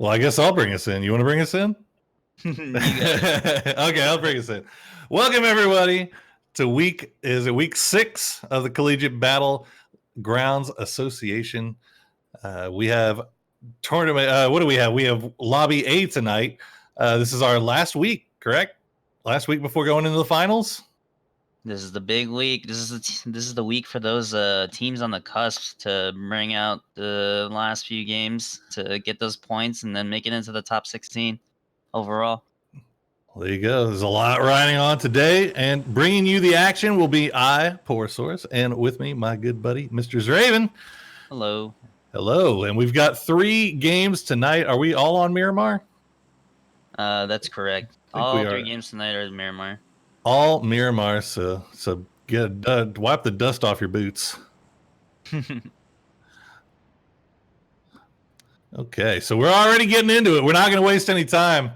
Well, I guess I'll bring us in. You want to bring us in? You got it. Okay, I'll bring us in. Welcome everybody to week 6 of the Collegiate Battle Grounds Association. We have tournament. What do we have? We have Lobby A tonight. This is our last week, correct? Last week before going into the finals. This is the big week. This is the week for those teams on the cusp to bring out the last few games to get those points and then make it into the top 16 overall. Well, there you go. There's a lot riding on today, and bringing you the action will be I, Poor Source, and with me, my good buddy, Mr. Zraven. Hello. Hello, and we've got 3 games tonight. Are we all on Miramar? That's correct. All 3 games tonight are Miramar. All Miramar, so get wipe the dust off your boots. Okay, so we're already getting into it. We're not going to waste any time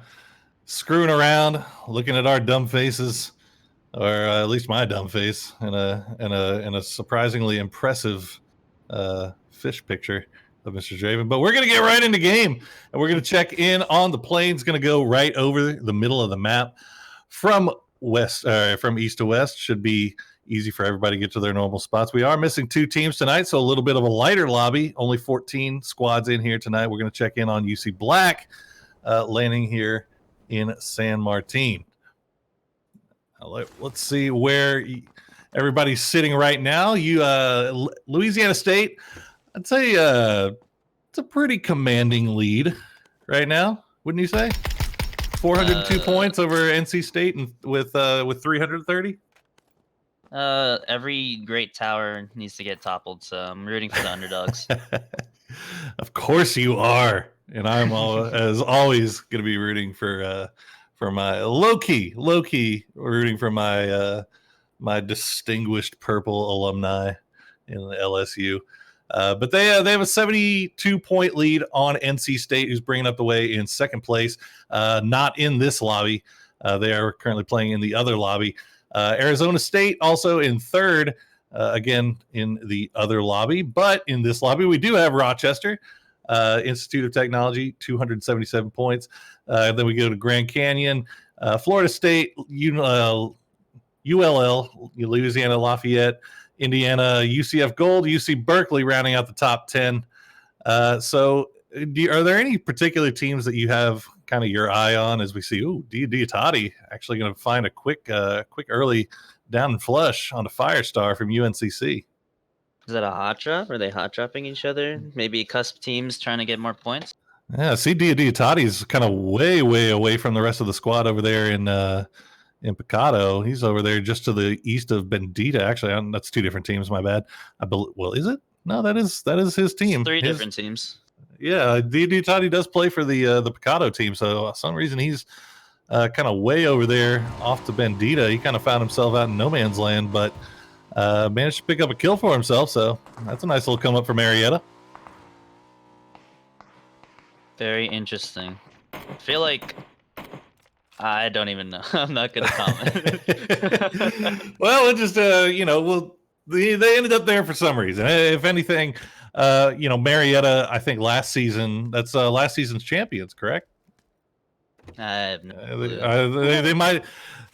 screwing around, looking at our dumb faces, or at least my dumb face, and a surprisingly impressive fish picture of Mr. Draven. But we're going to get right into game, and we're going to check in on the planes. Going to go right over the middle of the map from east to west. Should be easy for everybody to get to their normal spots. We are missing 2 teams tonight, so a little bit of a lighter lobby. Only 14 squads in here tonight. We're going to check in on UC Black, landing here in San Martin. Let's see where everybody's sitting right now. Louisiana State, I'd say it's a pretty commanding lead right now, wouldn't you say? 402 points over NC State and with 330. Every great tower needs to get toppled, so I'm rooting for the underdogs. Of course you are, and I'm as always going to be rooting for my low key rooting for my distinguished purple alumni in the LSU. But they have a 72-point lead on NC State, who's bringing up the way in second place. Not in this lobby. They are currently playing in the other lobby. Arizona State also in third, again in the other lobby. But in this lobby, we do have Rochester Institute of Technology, 277 points. Then we go to Grand Canyon, Florida State, ULL, Louisiana Lafayette, Indiana, UCF Gold, UC Berkeley rounding out the top 10. So are there any particular teams that you have kind of your eye on as we see, Diatati actually going to find a quick early down and flush on a Firestar from UNCC? Is that a hot drop? Are they hot dropping each other? Maybe cusp teams trying to get more points? Yeah, see, Diatati is kind of way away from the rest of the squad over there in Picado. He's over there just to the east of Bendita. Actually, that's 2 different teams. My bad. Well, is it? No, that is his team. It's 3 different teams. Yeah, Diatati does play for the Picado team. So for some reason he's kind of way over there off to Bendita. He kind of found himself out in no man's land, but managed to pick up a kill for himself. So that's a nice little come up for Marietta. Very interesting. I feel like I don't even know. I'm not going to comment. Well, it just, they ended up there for some reason. If anything, Marietta, I think last season, that's last season's champions, correct? I have no clue. They might.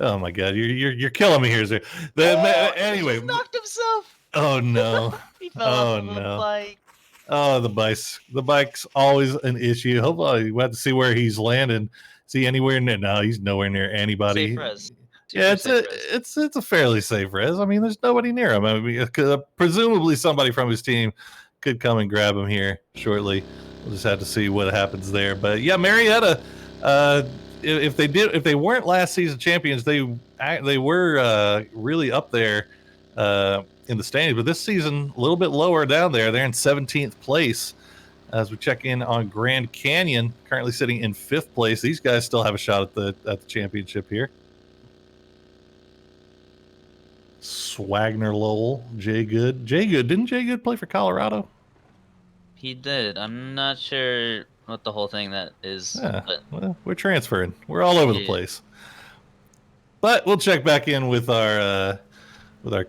Oh my God, you're killing me here. Anyway, he knocked himself. Oh no. He fell off the bike. Oh, the bike's always an issue. Hopefully, we'll have to see where he's landing. See anywhere near? No, he's nowhere near anybody. Safe res. Yeah, it's a fairly safe res. I mean, there's nobody near him. I mean, presumably somebody from his team could come and grab him here shortly. We'll just have to see what happens there. But yeah, Marietta. If they weren't last season champions, they were really up there in the standings. But this season, a little bit lower down there. They're in 17th place. As we check in on Grand Canyon, currently sitting in 5th place. These guys still have a shot at the championship here. Swagner Lowell, Jay Good. Didn't Jay Good play for Colorado? He did. I'm not sure what the whole thing that is. Yeah, well, we're transferring. We're all over the place. But we'll check back in with our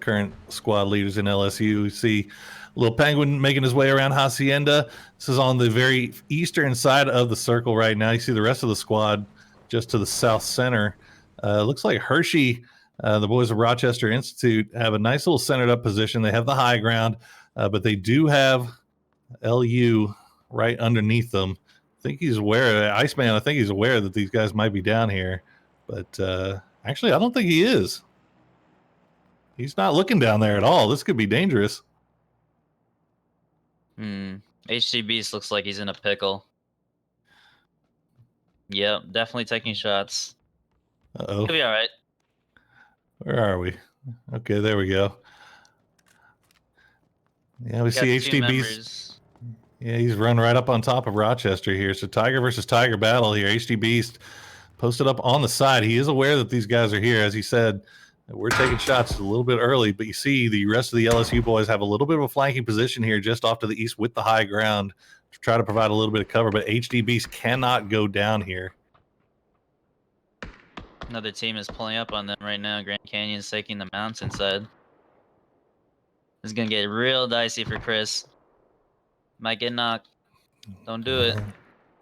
current squad leaders in LSU. We see Little Penguin making his way around Hacienda. This is on the very eastern side of the circle right now. You see the rest of the squad just to the south center. Looks like Hershey, the boys of Rochester Institute, have a nice little centered up position. They have the high ground, but they do have LU right underneath them. I think he's aware, Iceman, I think he's aware that these guys might be down here. But actually, I don't think he is. He's not looking down there at all. This could be dangerous. HG Beast looks like he's in a pickle. Yep, definitely taking shots. Uh-oh. He'll be all right. Where are we? Okay, there we go. Yeah, we see HD Beast. Yeah, he's run right up on top of Rochester here. So Tiger versus Tiger battle here. HD Beast posted up on the side. He is aware that these guys are here. As he said, we're taking shots a little bit early, but you see the rest of the LSU boys have a little bit of a flanking position here just off to the east with the high ground to try to provide a little bit of cover, but HD Beast cannot go down here. Another team is pulling up on them right now. Grand Canyon's taking the mountainside. This is going to get real dicey for Chris. Might get knocked. Don't do it.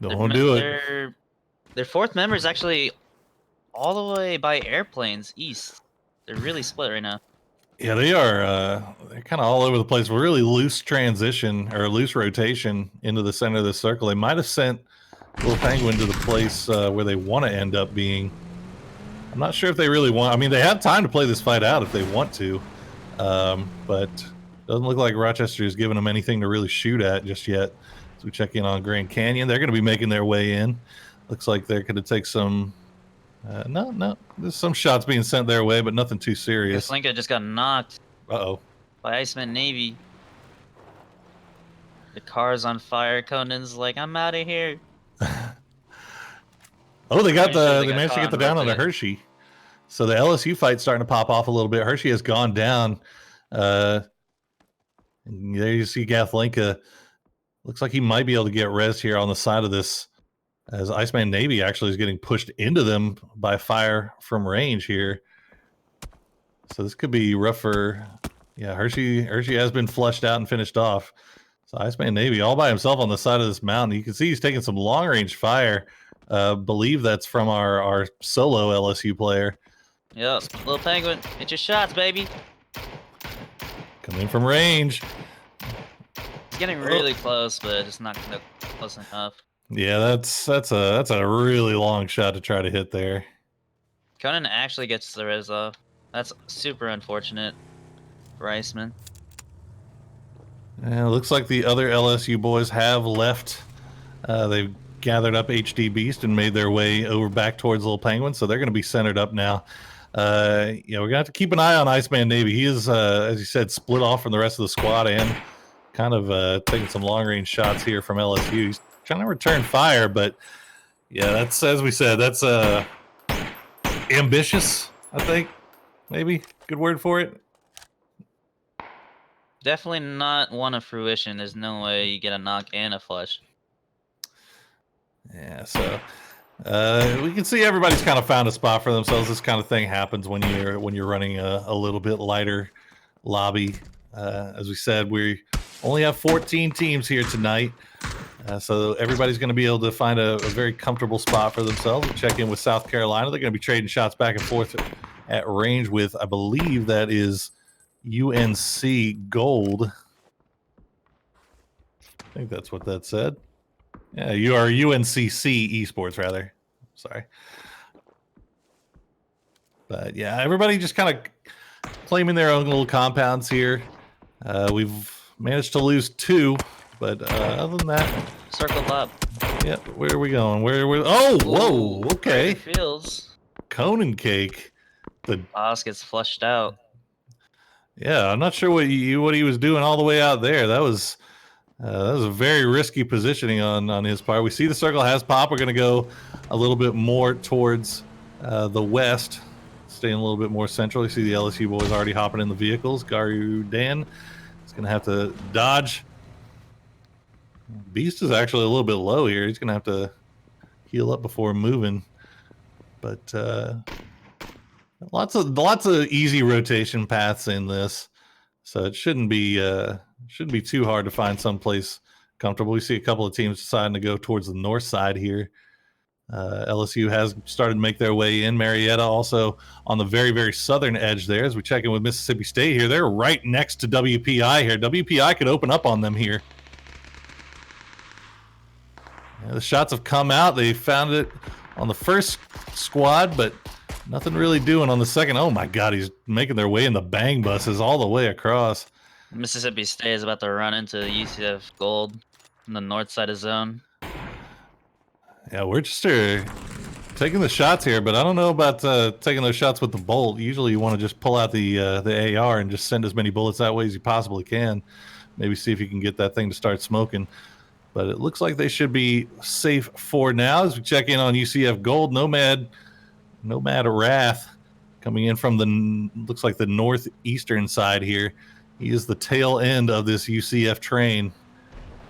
Don't do it. Their fourth member is actually all the way by airplanes east. They're really split right now. Yeah, they are. They're kind of all over the place. Really loose transition or loose rotation into the center of the circle. They might have sent Little Penguin to the place where they want to end up being. I'm not sure if they really want. I mean, they have time to play this fight out if they want to, but doesn't look like Rochester is giving them anything to really shoot at just yet. So we check in on Grand Canyon. They're going to be making their way in. Looks like they're going to take some. No. There's some shots being sent their way, but nothing too serious. Linka just got knocked. Uh-oh. By Iceman Navy. The car's on fire. Conan's like, I'm out of here. Oh, they managed to get the down on the Hershey. So the LSU fight's starting to pop off a little bit. Hershey has gone down. There you see Gathlinka. Looks like he might be able to get res here on the side of this, as Iceman Navy actually is getting pushed into them by fire from range here. So this could be rougher. Yeah, Hershey has been flushed out and finished off. So Iceman Navy all by himself on the side of this mountain. You can see he's taking some long range fire. Believe that's from our solo LSU player. Yep, Little Penguin, hit your shots, baby. Coming from range. He's getting really close, but just not close enough. Yeah, that's a really long shot to try to hit there. Conan actually gets the res off. That's super unfortunate for Iceman. Yeah, it looks like the other LSU boys have left. They've gathered up HD Beast and made their way over back towards Little Penguin, so they're going to be centered up now. We're going to have to keep an eye on Iceman Navy. He is, as you said, split off from the rest of the squad and kind of taking some long-range shots here from LSU. He's trying to return fire, but yeah, that's, as we said, that's ambitious, I think. Maybe good word for it. Definitely not one of fruition. There's no way you get a knock and a flush. Yeah, so we can see everybody's kind of found a spot for themselves. This kind of thing happens when you're running a little bit lighter lobby. As we said, we only have 14 teams here tonight, so everybody's going to be able to find a very comfortable spot for themselves. We'll check in with South Carolina. They're going to be trading shots back and forth at range with, I believe that is UNC Gold. I think that's what that said. Yeah, you are UNCC Esports, rather. Sorry. But yeah, everybody just kind of claiming their own little compounds here. We've managed to lose 2, but other than that, circled up. Yeah, where are we going? Oh, whoa, okay. Fields. Conan Cake. The boss gets flushed out. Yeah, I'm not sure what he was doing all the way out there. That was a very risky positioning on his part. We see the circle has pop. We're going to go a little bit more towards the west, staying a little bit more central. You see the LSU boys already hopping in the vehicles. Garu Dan is going to have to dodge. Beast is actually a little bit low here. He's going to have to heal up before moving. But lots of easy rotation paths in this, so it shouldn't be Shouldn't be too hard to find someplace comfortable. We see a couple of teams deciding to go towards the north side here. LSU has started to make their way in. Marietta also on the very, very southern edge there. As we check in with Mississippi State here, they're right next to WPI here. WPI could open up on them here. Yeah, the shots have come out. They found it on the first squad, but nothing really doing on the second. Oh my God, he's making their way in the bang buses all the way across. Mississippi State is about to run into UCF Gold in the north side of zone. Yeah, we're just taking the shots here, but I don't know about taking those shots with the bolt. Usually you want to just pull out the AR and just send as many bullets that way as you possibly can. Maybe see if you can get that thing to start smoking. But it looks like they should be safe for now. As we check in on UCF Gold, Nomad Wrath coming in from looks like the northeastern side here. He is the tail end of this UCF train,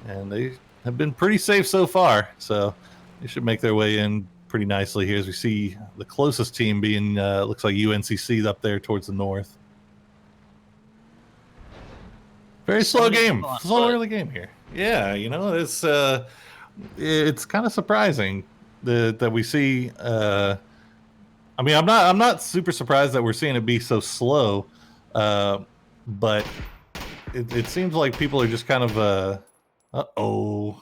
and they have been pretty safe so far. So they should make their way in pretty nicely here as we see the closest team being, looks like UNCC up there towards the north. Very slow game. Slow early game here. Yeah, you know, it's kind of surprising that we see. I mean, I'm not super surprised that we're seeing it be so slow, but it seems like people are just kind of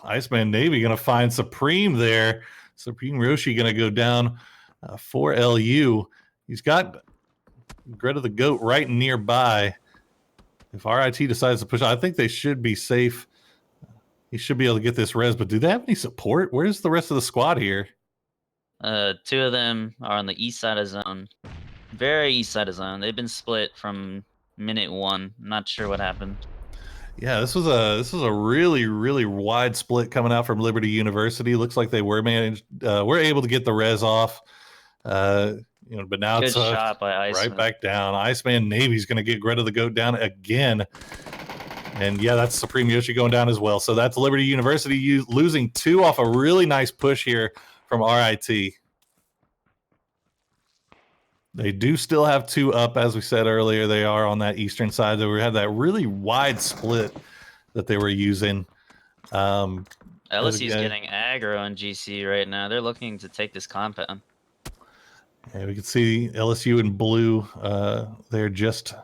Iceman Navy gonna find Supreme there. Supreme Roshi gonna go down for LU. He's got Greta the Goat right nearby. If RIT decides to push, I think they should be safe. He should be able to get this res, but do they have any support? Where's the rest of the squad here? Two of them are on the east side of zone. Very east side of zone. They've been split from minute one. I'm not sure what happened. Yeah, this was a really, really wide split coming out from Liberty University. Looks like they were able to get the res off. You know, but now Good it's shot by Iceman. Right back down. Iceman Navy's going to get Greta the Goat down again. And yeah, that's Supreme Yoshi going down as well. So that's Liberty University losing 2 off a really nice push here from RIT. They do still have 2 up, as we said earlier. They are on that eastern side. They had that really wide split that they were using. LSU's getting aggro on GC right now. They're looking to take this compound. Yeah, we can see LSU in blue. They're just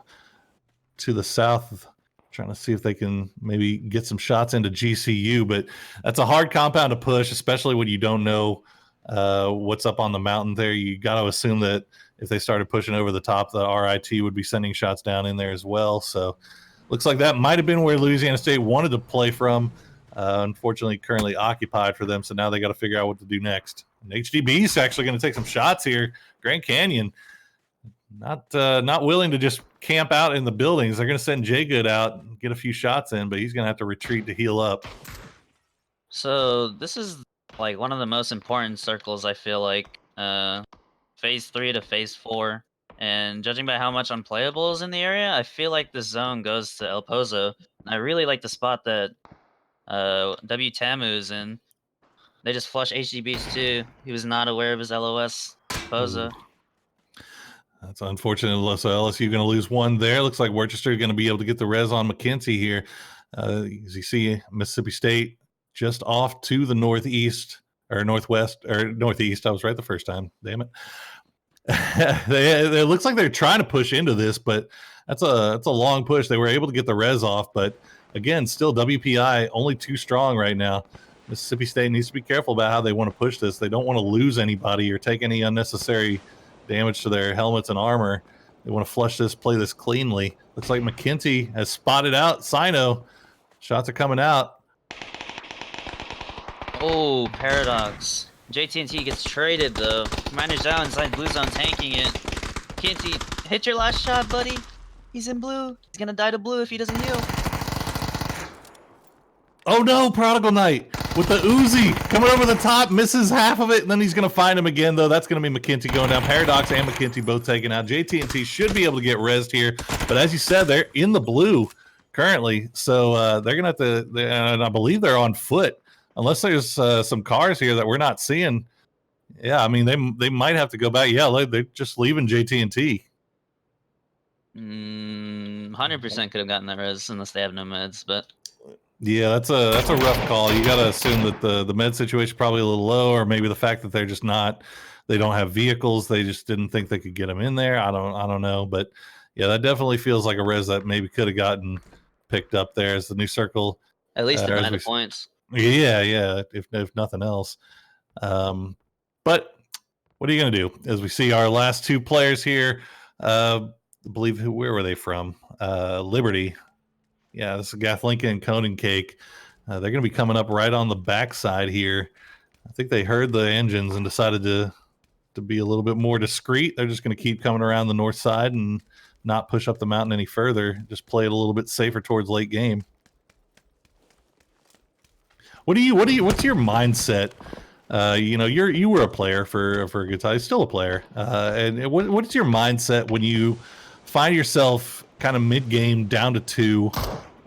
to the south, trying to see if they can maybe get some shots into GCU. But that's a hard compound to push, especially when you don't know what's up on the mountain there. You got to assume that if they started pushing over the top, the RIT would be sending shots down in there as well. So looks like that might have been where Louisiana State wanted to play from. Unfortunately, currently occupied for them. So now they got to figure out what to do next. And HDB is actually going to take some shots here. Grand Canyon, not willing to just camp out in the buildings. They're going to send Jay Good out and get a few shots in, but he's going to have to retreat to heal up. So this is like one of the most important circles, I feel like. Phase 3 to Phase 4. And judging by how much unplayable is in the area, I feel like this zone goes to El Pozo. I really like the spot that W Tamu is in. They just flush HDBs too. He was not aware of his LOS Pozo. That's unfortunate. So LSU going to lose 1 there. Looks like Worcester going to be able to get the res on McKenzie here. As you see, Mississippi State just off to the northeast or northwest or northeast. I was right the first time. Damn it. It looks like they're trying to push into this, but that's a long push. They were able to get the res off, but again, still WPI only 2 strong right now. Mississippi State needs to be careful about how they want to push this. They don't want to lose anybody or take any unnecessary damage to their helmets and armor. They want to flush this, play this cleanly. Looks like McKenzie has spotted out Sino. Shots are coming out. Oh, Paradox. JT&T gets traded though. Commander's out inside blue zone tanking it. McKenzie, hit your last shot, buddy. He's in blue. He's gonna die to blue if he doesn't heal. Oh no, Prodigal Knight with the Uzi coming over the top, misses half of it, and then he's going to find him again, though. That's going to be McKenzie going down. Paradox and McKenzie both taken out. JT&T should be able to get rezzed here, but as you said, they're in the blue currently, so they're going to have to, and I believe they're on foot, unless there's some cars here that we're not seeing. Yeah, I mean, they might have to go back. Yeah, they're just leaving JT&T. 100% could have gotten that res unless they have no meds, but Yeah, that's a rough call. You got to assume that the med situation probably a little low, or maybe the fact that they're just not, they don't have vehicles. They just didn't think they could get them in there. I don't know, but yeah, that definitely feels like a res that maybe could have gotten picked up there as the new circle. at least As deny the we, points. yeah. If nothing else, but what are you going to do? As we see our last two players here, I believe where were they from? Liberty. Yeah, this is Gathlinka and Conan Cake. They're going to be coming up right on the backside here. I think they heard the engines and decided to be a little bit more discreet. They're just going to keep coming around the north side and not push up the mountain any further. Just play it a little bit safer towards late game. What's your mindset? You were a player for a good time, still a player. And what's your mindset when you find yourself kind of mid game down to 2?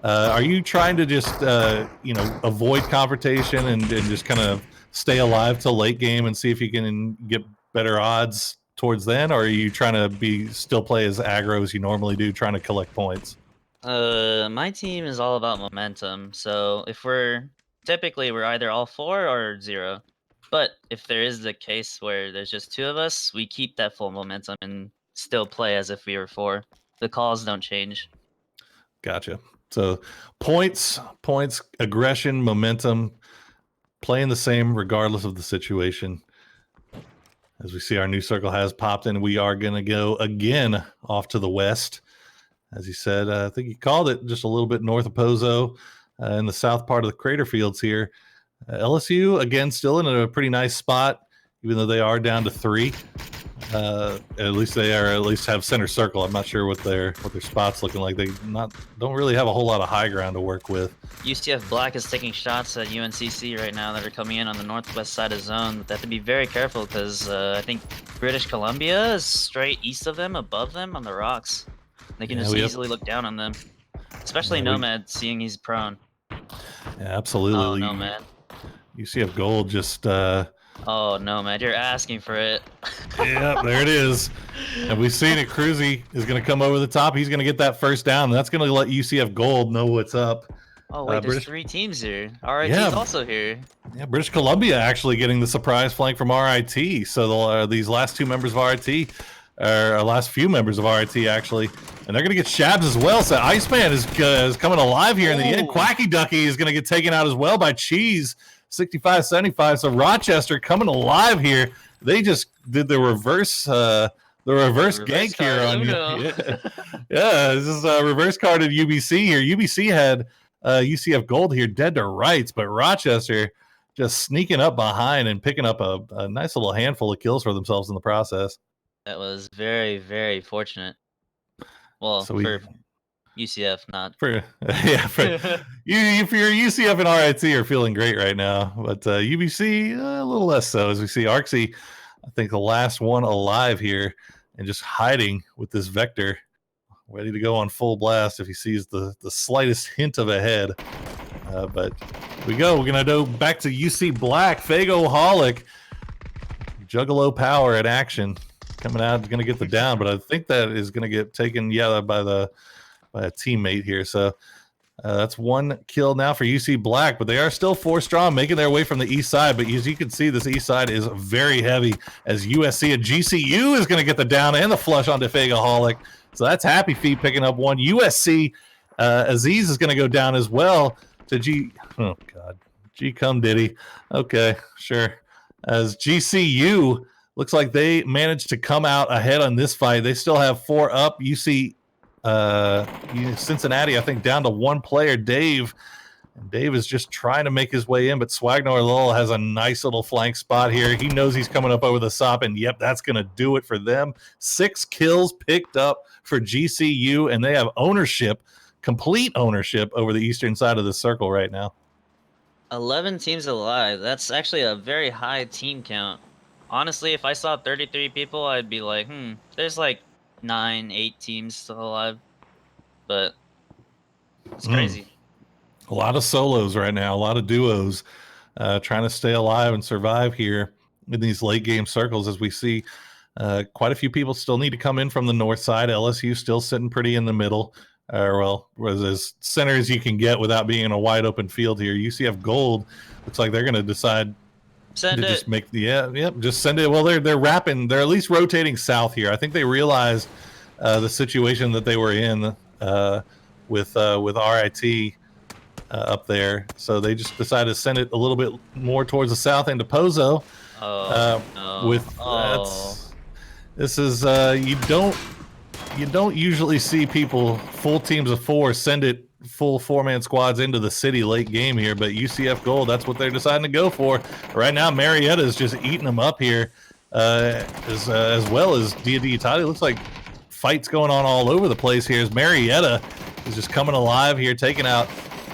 Are you trying to just avoid confrontation and just kind of stay alive till late game and see if you can get better odds towards then, or are you trying to still play as aggro as you normally do, trying to collect points? My team is all about momentum. So if we're either all 4 or 0. But if there is the case where there's just 2 of us, we keep that full momentum and still play as if we were 4. The calls don't change. Gotcha. So points, aggression, momentum, playing the same regardless of the situation. As we see, our new circle has popped in. We are going to go again off to the west. As you said, I think you called it just a little bit north of Pozo in the south part of the crater fields here. LSU, again, still in a pretty nice spot, even though they are down to 3. At least have center circle. I'm not sure what their spots looking like. They don't really have a whole lot of high ground to work with. UCF Black is taking shots at UNCC right now that are coming in on the northwest side of zone. But they have to be very careful because I think British Columbia is straight east of them, above them on the rocks. They can just easily look down on them, especially Nomad, seeing he's prone. Yeah, absolutely. Oh, Nomad. UCF Gold just. Oh, Nomad, you're asking for it. Yeah, there it is. And we've seen it. Cruzy is going to come over the top. He's going to get that first down. That's going to let UCF Gold know what's up. Oh, wait, there's 3 teams here. RIT's also here. Yeah, British Columbia actually getting the surprise flank from RIT. So these last 2 members of RIT, or last few members of RIT actually, and they're going to get Shabs as well. So Iceman is coming alive here in the end. Quacky Ducky is going to get taken out as well by Cheese. 65-75. So Rochester coming alive here. They just did the reverse gank here on you. Yeah, this is a reverse carded UBC here. UBC had UCF Gold here dead to rights, but Rochester just sneaking up behind and picking up a nice little handful of kills for themselves in the process. That was very, very fortunate. Well, so for UCF, not for if you're UCF and RIT are feeling great right now, but UBC a little less so. As we see Arxie, I think the last one alive here and just hiding with this Vector, ready to go on full blast if he sees the slightest hint of a head. But we go. We're gonna go back to UC Black. Fagoholic, Juggalo power in action, coming out, going to get the down, but I think that is going to get taken by a teammate here. So that's 1 kill now for UC Black, but they are still 4 strong, making their way from the east side. But as you can see, this east side is very heavy as USC and GCU is going to get the down and the flush onto Fagoholic. So that's Happy Feet picking up 1. USC, Aziz is going to go down as well to oh God, G come Diddy. Okay, sure. As GCU looks like they managed to come out ahead on this fight. They still have 4 up. UC Cincinnati, I think, down to 1 player, Dave. And Dave is just trying to make his way in, but Swagnor Lowell has a nice little flank spot here. He knows he's coming up over the SOP, and yep, that's going to do it for them. 6 kills picked up for GCU, and they have complete ownership over the eastern side of the circle right now. 11 teams alive. That's actually a very high team count. Honestly, if I saw 33 people, I'd be like, there's like 9, 8 teams still alive. But it's crazy. A lot of solos right now, a lot of duos trying to stay alive and survive here in these late game circles. As we see Quite a few people still need to come in from the north side. LSU still sitting pretty in the middle. Well, was as center as you can get without being in a wide open field here. UCF Gold looks like they're going to decide Send to it. just make the just send it. Well, they're wrapping. They're at least rotating south here. I think they realized the situation that they were in with RIT up there, so they just decided to send it a little bit more towards the south end to Pozo. Oh no. With this is you don't usually see people full teams of 4 send it full 4-man squads into the city late game here, but UCF Gold, that's what they're deciding to go for right now. Marietta is just eating them up here, as well as D&D Italia. Looks like fights going on all over the place here as Marietta is just coming alive here, taking out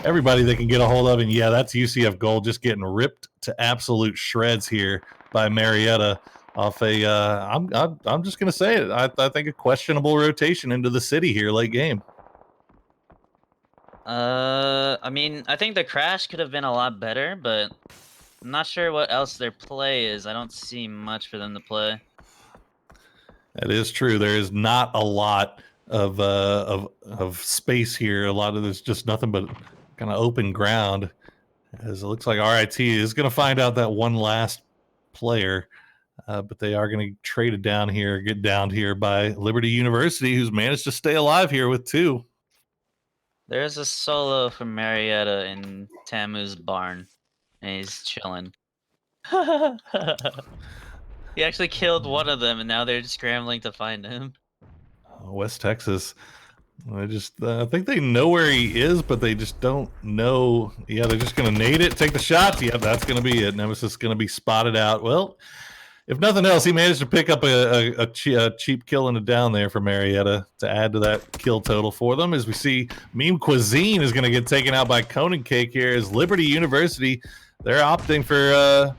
everybody they can get a hold of. And yeah, that's UCF Gold just getting ripped to absolute shreds here by Marietta off a I'm just gonna say it. I think a questionable rotation into the city here late game. I mean, I think the crash could have been a lot better, but I'm not sure what else their play is. I don't see much for them to play. That is true. There is not a lot of space here. A lot of there's just nothing but kind of open ground. As it looks like RIT is going to find out that one last player, but they are going to trade it down here, get downed here by Liberty University, who's managed to stay alive here with 2. There's a solo from Marietta in Tamu's barn, and he's chilling. He actually killed one of them, and now they're scrambling to find him. West Texas. I think they know where he is, but they just don't know. Yeah, they're just going to nade it, take the shots. Yeah, that's going to be it. Nemesis going to be spotted out. Well, if nothing else, he managed to pick up a cheap kill and a down there for Marietta to add to that kill total for them. As we see, Meme Cuisine is going to get taken out by Conan Cake here. As Liberty University, they're opting for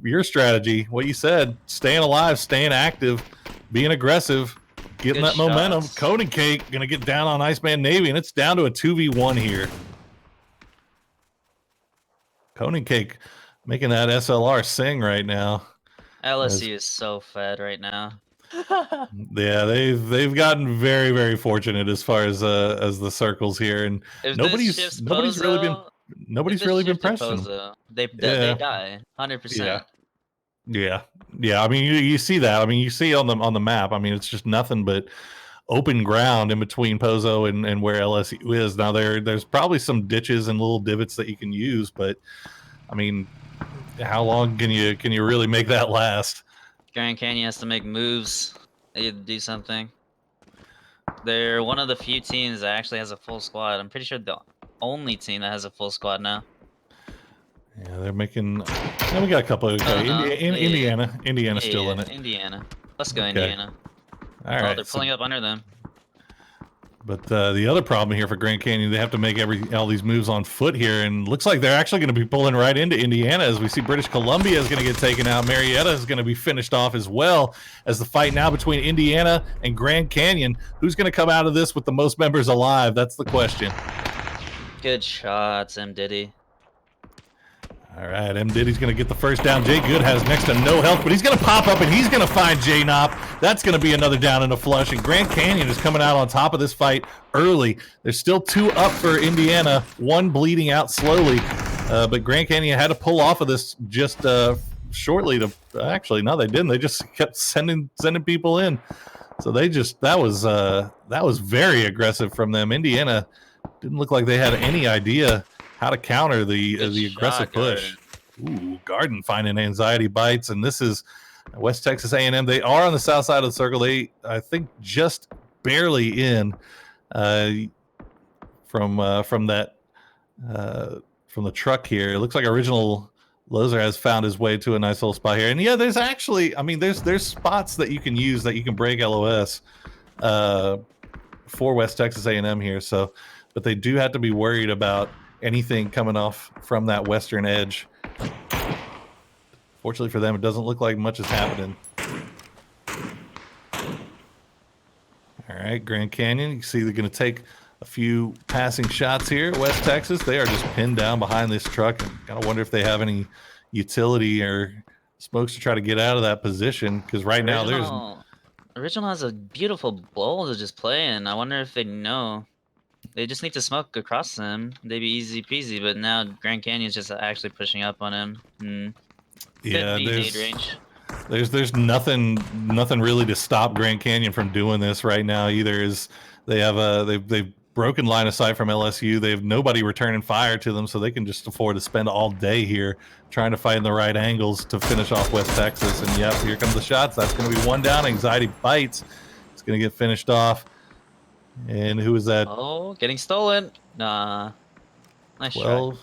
your strategy. What you said, staying alive, staying active, being aggressive, getting Good that momentum. shots. Conan Cake going to get down on Iceman Navy, and it's down to a 2v1 here. Conan Cake making that SLR sing right now. LSU is so fed right now. Yeah, they've gotten very, very fortunate as far as the circles here, and If nobody's really been pressuring. They die 100%. Yeah. I mean, you see that. I mean, you see on the map. I mean, it's just nothing but open ground in between Pozo and where LSU is. Now there's probably some ditches and little divots that you can use, but I mean, how long can you really make that last? Grand Canyon has to make moves. They have to do something. They're one of the few teams that actually has a full squad. I'm pretty sure the only team that has a full squad now. Yeah, they're making. We got a couple. Okay, Indiana's still in it. Indiana. Let's go, Indiana. All right. They're pulling up under them. But the other problem here for Grand Canyon, they have to make all these moves on foot here, and looks like they're actually going to be pulling right into Indiana as we see British Columbia is going to get taken out. Marietta is going to be finished off as well as the fight now between Indiana and Grand Canyon. Who's going to come out of this with the most members alive? That's the question. Good shots, M. Diddy. All right, M. Diddy's going to get the first down. Jay Good has next to no health, but he's going to pop up and he's going to find Jay Knopp. That's going to be another down and a flush, and Grand Canyon is coming out on top of this fight early. There's still 2 up for Indiana, 1 bleeding out slowly, but Grand Canyon had to pull off of this just shortly to – actually, no, they didn't. They just kept sending people in. So that was very aggressive from them. Indiana didn't look like they had any idea how to counter the aggressive push. Ooh, Garden finding anxiety bites, and this is West Texas A&M. They are on the south side of the circle. They, I think, just barely in from the truck here. It looks like Original Lozer has found his way to a nice little spot here. And yeah, there's actually, I mean, there's spots that you can use that you can break LOS for West Texas A&M here. So, but they do have to be worried about anything coming off from that western edge. Fortunately for them, it doesn't look like much is happening. All right, Grand Canyon, you can see they're going to take a few passing shots here. West Texas, they are just pinned down behind this truck. I kind of wonder if they have any utility or Smokes to try to get out of that position because right now there's Original has a beautiful bowl to just play in. I wonder if they know. They just need to smoke across them. They'd be easy peasy, but now Grand Canyon's just actually pushing up on him. Yeah, Could be nade range. There's nothing really to stop Grand Canyon from doing this right now either. Is they've broken line of sight from LSU. They have nobody returning fire to them, so they can just afford to spend all day here trying to find the right angles to finish off West Texas. And yep, here comes the shots. That's going to be one down. Anxiety bites. It's going to get finished off. And who is that? Oh, getting stolen. Nah. Nice 12.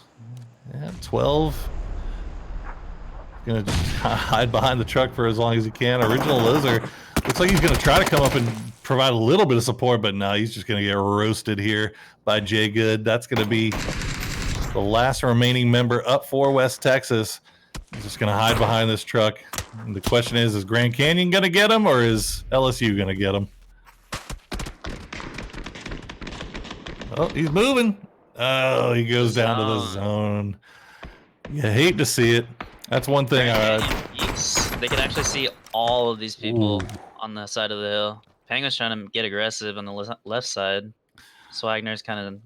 try. Yeah, 12. Gonna just hide behind the truck for as long as he can. Original Loser looks like he's gonna try to come up and provide a little bit of support, but no, he's just gonna get roasted here by Jay Good. That's gonna be the last remaining member up for West Texas. He's just gonna hide behind this truck. And the question is Grand Canyon gonna get him or is LSU gonna get him? Oh, he's moving. Oh, he goes down to the zone. You hate to see it. That's one thing. They can actually see all of these people on the side of the hill. Penguin's trying to get aggressive on the left side. Swagner's kind of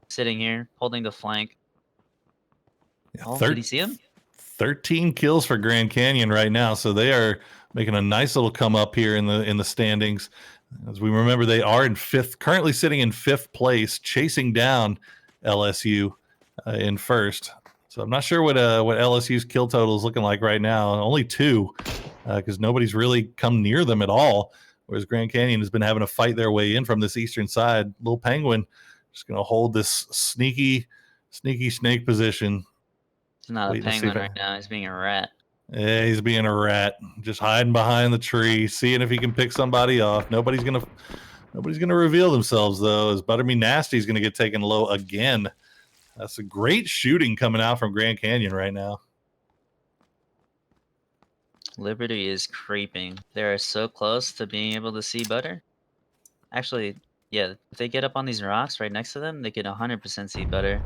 sitting here, holding the flank. Yeah, did he see him? 13 kills for Grand Canyon right now, so they are making a nice little come up here in the standings. As we remember, they are in fifth, currently sitting in fifth place, chasing down LSU in first. So I'm not sure what LSU's kill total is looking like right now. Only 2, because nobody's really come near them at all. Whereas Grand Canyon has been having to fight their way in from this eastern side. Little Penguin just going to hold this sneaky snake position. He's not a penguin right now. He's being a rat. Yeah, he's being a rat, just hiding behind the tree, seeing if he can pick somebody off. Nobody's gonna reveal themselves though. As Butterme Nasty's gonna get taken low again. That's a great shooting coming out from Grand Canyon right now. Liberty is creeping. They're so close to being able to see Butter. Actually, yeah, if they get up on these rocks right next to them, they can 100% see Butter.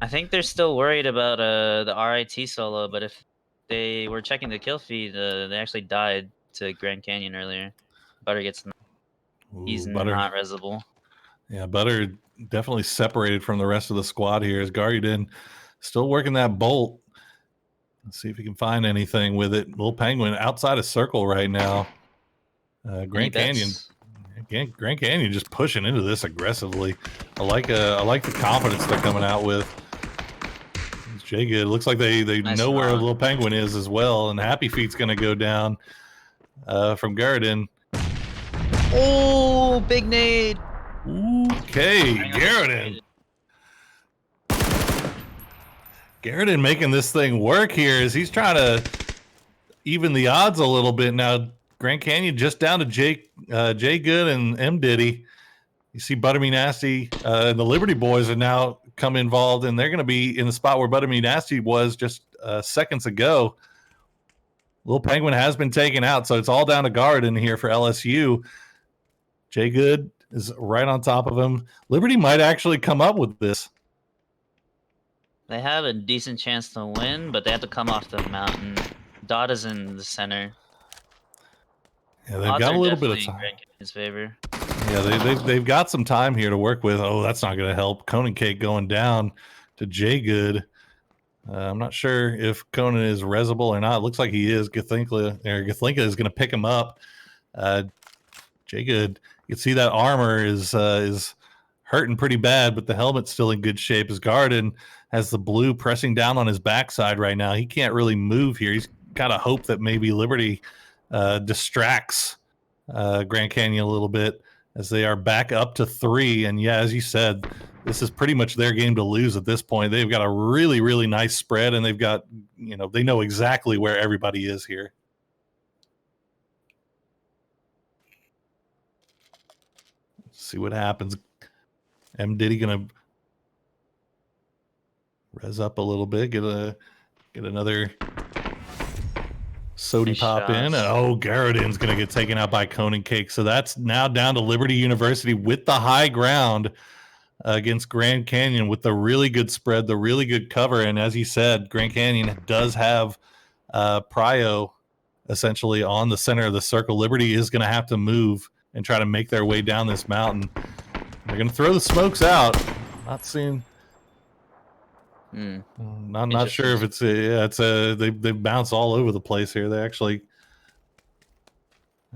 I think they're still worried about the RIT solo, but if they were checking the kill feed, they actually died to Grand Canyon earlier. Butter gets... He's Butter. Not resable. Yeah, Butter definitely separated from the rest of the squad here as Garudin still working that bolt. Let's see if he can find anything with it. Little Penguin outside of circle right now. Grand Canyon just pushing into this aggressively. I like the confidence they're coming out with. It's Jay Good. Looks like they nice know where Little Penguin is as well, and Happy Feet's going to go down from Garudin. Oh, big nade. Okay, Garudin making this thing work here as he's trying to even the odds a little bit. Now, Grand Canyon just down to Jay Good and M. Diddy. You see Butterme Nasty and the Liberty Boys are now come involved, and they're going to be in the spot where Butterme Nasty was just seconds ago. Little Penguin has been taken out, so it's all down to Garudin here for LSU. Jay Good is right on top of him. Liberty might actually come up with this. They have a decent chance to win, but they have to come off the mountain. Dot is in the center. Yeah, they've got a little bit of time. In his favor. Yeah, they've got some time here to work with. Oh, that's not going to help. Conan Cake going down to Jay Good. I'm not sure if Conan is resible or not. It looks like he is. Githlinka is going to pick him up. Jay Good, you can see that armor is hurting pretty bad, but the helmet's still in good shape. As Garden has the blue pressing down on his backside right now. He can't really move here. He's got to hope that maybe Liberty distracts Grand Canyon a little bit as they are back up to 3. And yeah, as you said, this is pretty much their game to lose at this point. They've got a really, really nice spread, and they've got, they know exactly where everybody is here. Let's see what happens. M. Diddy gonna res up a little bit, get another Sody nice pop shots. In. Oh, Garudin's going to get taken out by Conan Cake. So that's now down to Liberty University with the high ground. against Grand Canyon with the really good spread, the really good cover. And as you said, Grand Canyon does have Prio essentially on the center of the circle. Liberty is going to have to move and try to make their way down this mountain. They're going to throw the smokes out. Not seeing. Not sure if it's they bounce all over the place here. They actually.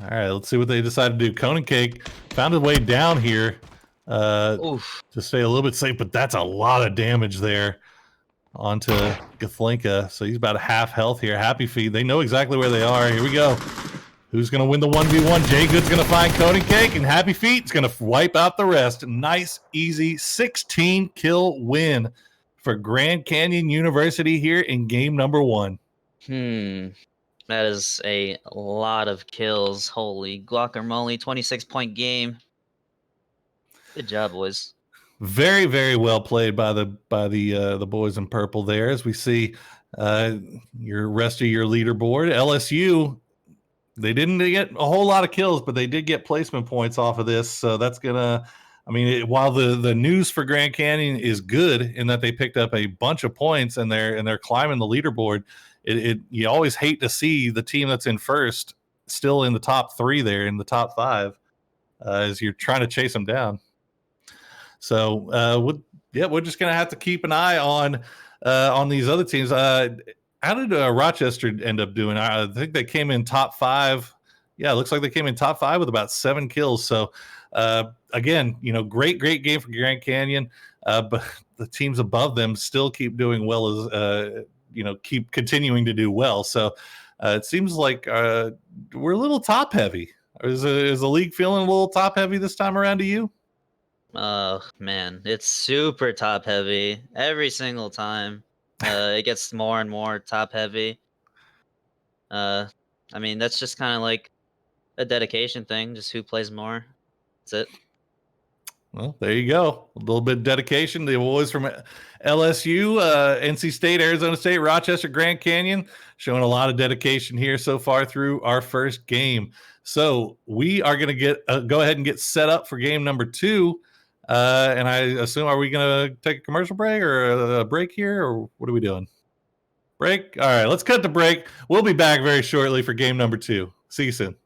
All right, let's see what they decide to do. Conan Cake found a way down here to stay a little bit safe, but that's a lot of damage there onto Gathlinka. So he's about a half health here. Happy Feet, they know exactly where they are. Here we go. Who's going to win the 1v1? Jay Good's going to find Conan Cake, and Happy Feet's going to wipe out the rest. Nice, easy 16-kill win for Grand Canyon University here in game number 1. That is a lot of kills. Holy guacamole, 26-point game. Good job, boys. Very, very well played by the boys in purple there. As we see your rest of your leaderboard, LSU, they didn't get a whole lot of kills, but they did get placement points off of this. So that's gonna, I mean, while the news for Grand Canyon is good in that they picked up a bunch of points and they're climbing the leaderboard, you always hate to see the team that's in first still in the top 3 there, in the top 5, as you're trying to chase them down. So we're just gonna have to keep an eye on these other teams. How did Rochester end up doing? I think they came in top 5. Yeah, it looks like they came in top 5 with about 7 kills. So again, great game for Grand Canyon, but the teams above them still keep doing well, as keep continuing to do well. So it seems like we're a little top heavy. Is the league feeling a little top heavy this time around to you? Oh man, it's super top heavy every single time. It gets more and more top heavy. I mean, that's just kind of like a dedication thing, just who plays more. That's it. Well, there you go. A little bit of dedication. The boys from LSU, NC State, Arizona State, Rochester, Grand Canyon, showing a lot of dedication here so far through our first game. So we are going to go ahead and get set up for game number 2. And I assume, are we going to take a commercial break or a break here, or what are we doing? Break? All right, let's cut the break. We'll be back very shortly for game number 2. See you soon.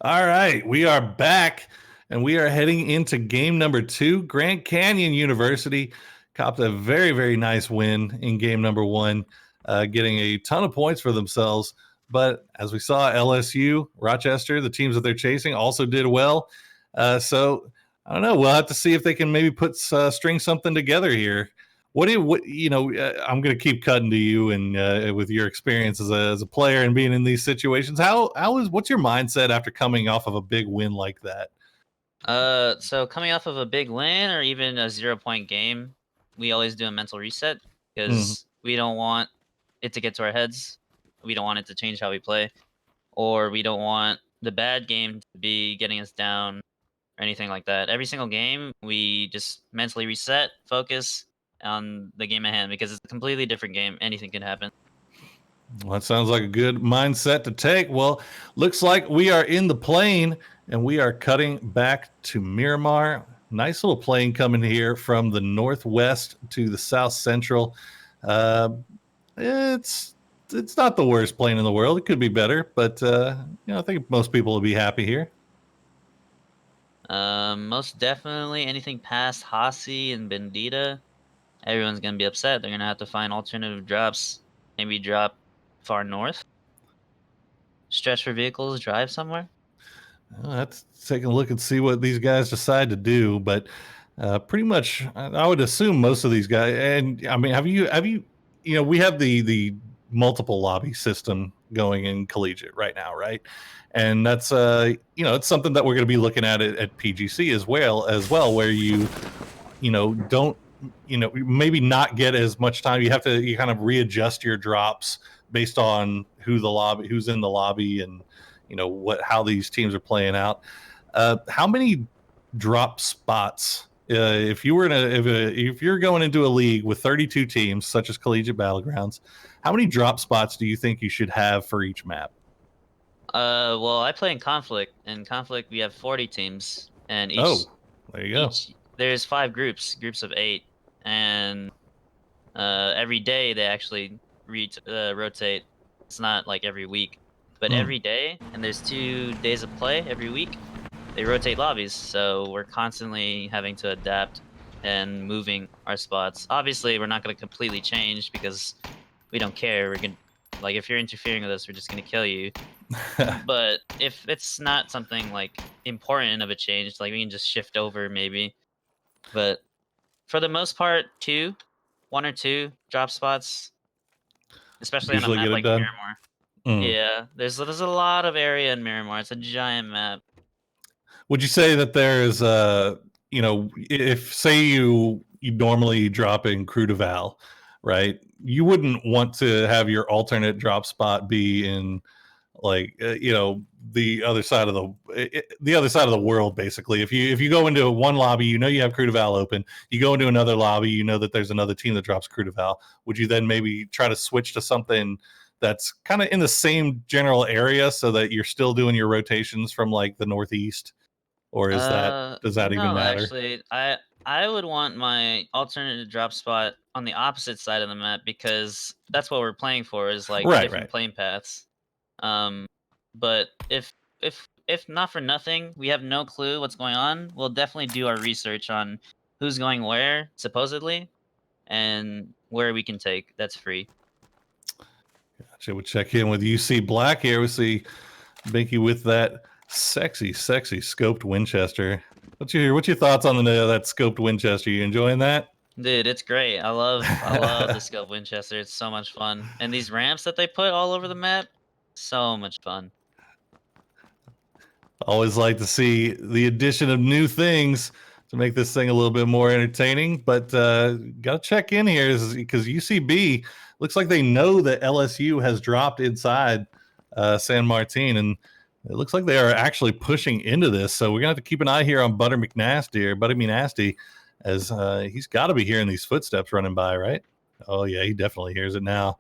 All right, we are back and we are heading into game number 2. Grand Canyon University copped a very, very nice win in game number 1, getting a ton of points for themselves. But as we saw, LSU, Rochester, the teams that they're chasing, also did well. So I don't know. We'll have to see if they can maybe string something together here. What I'm going to keep cutting to you, and with your experience as a player and being in these situations, what's your mindset after coming off of a big win like that? So coming off of a big win or even a 0-point game, we always do a mental reset because we don't want it to get to our heads. We don't want it to change how we play, or we don't want the bad game to be getting us down or anything like that. Every single game, we just mentally reset, focus on the game at hand because it's a completely different game. Anything can happen. Well, that sounds like a good mindset to take. Well, looks like we are in the plane and we are cutting back to Miramar. Nice little plane coming here from the northwest to the south central. It's not the worst plane in the world. It could be better, but I think most people will be happy here. Most definitely anything past Hasi and Bendita, everyone's gonna be upset. They're gonna have to find alternative drops. Maybe drop far north. Stretch for vehicles, drive somewhere. Let's take a look and see what these guys decide to do. But pretty much, I would assume most of these guys. And I mean, have you? We have the multiple lobby system going in collegiate right now, right? And that's it's something that we're going to be looking at PGC as well, where you don't maybe not get as much time. You kind of readjust your drops based on who's in the lobby, and how these teams are playing out. How many drop spots, if you're going into a league with 32 teams such as Collegiate Battlegrounds, how many drop spots do you think you should have for each map? Well, I play in Conflict. In Conflict, we have 40 teams, and There you go. there's 5 groups of 8, and every day they actually rotate. It's not like every week, but every day, and there's 2 days of play every week. They rotate lobbies, so we're constantly having to adapt and moving our spots. Obviously, we're not going to completely change because we don't care. We're gonna if you're interfering with us, we're just going to kill you. But if it's not something like important of a change, like we can just shift over maybe. But for the most part, 1 or 2 drop spots, especially on a Usually map get it like done. Miramar. Yeah, there's a lot of area in Miramar. It's a giant map. Would you say that there's if say you normally drop in Crew de Val, right? You wouldn't want to have your alternate drop spot be in the other side of the world, basically. If you go into one lobby, you have Crew de Val open. You go into another lobby, you know that there's another team that drops Crew de Val. Would you then maybe try to switch to something that's kind of in the same general area so that you're still doing your rotations from like the northeast? Or does that even No, matter? actually, I would want my alternative drop spot on the opposite side of the map because that's what we're playing for is like Right. different plane paths. Um, but if not for nothing, we have no clue what's going on. We'll definitely do our research on who's going where supposedly and where we can take. That's free. Gotcha. We'll check in with UC Black here. We see Binky with that sexy scoped Winchester. What's your thoughts on that scoped Winchester? You enjoying that? Dude, it's great. I love the scope Winchester. It's so much fun. And these ramps that they put all over the map, so much fun. Always like to see the addition of new things to make this thing a little bit more entertaining. But got to check in here because UCB looks like they know that LSU has dropped inside San Martin, and it looks like they are actually pushing into this. So we're gonna have to keep an eye here on Buddy McNasty, as he's got to be hearing these footsteps running by, right? Oh yeah, he definitely hears it now,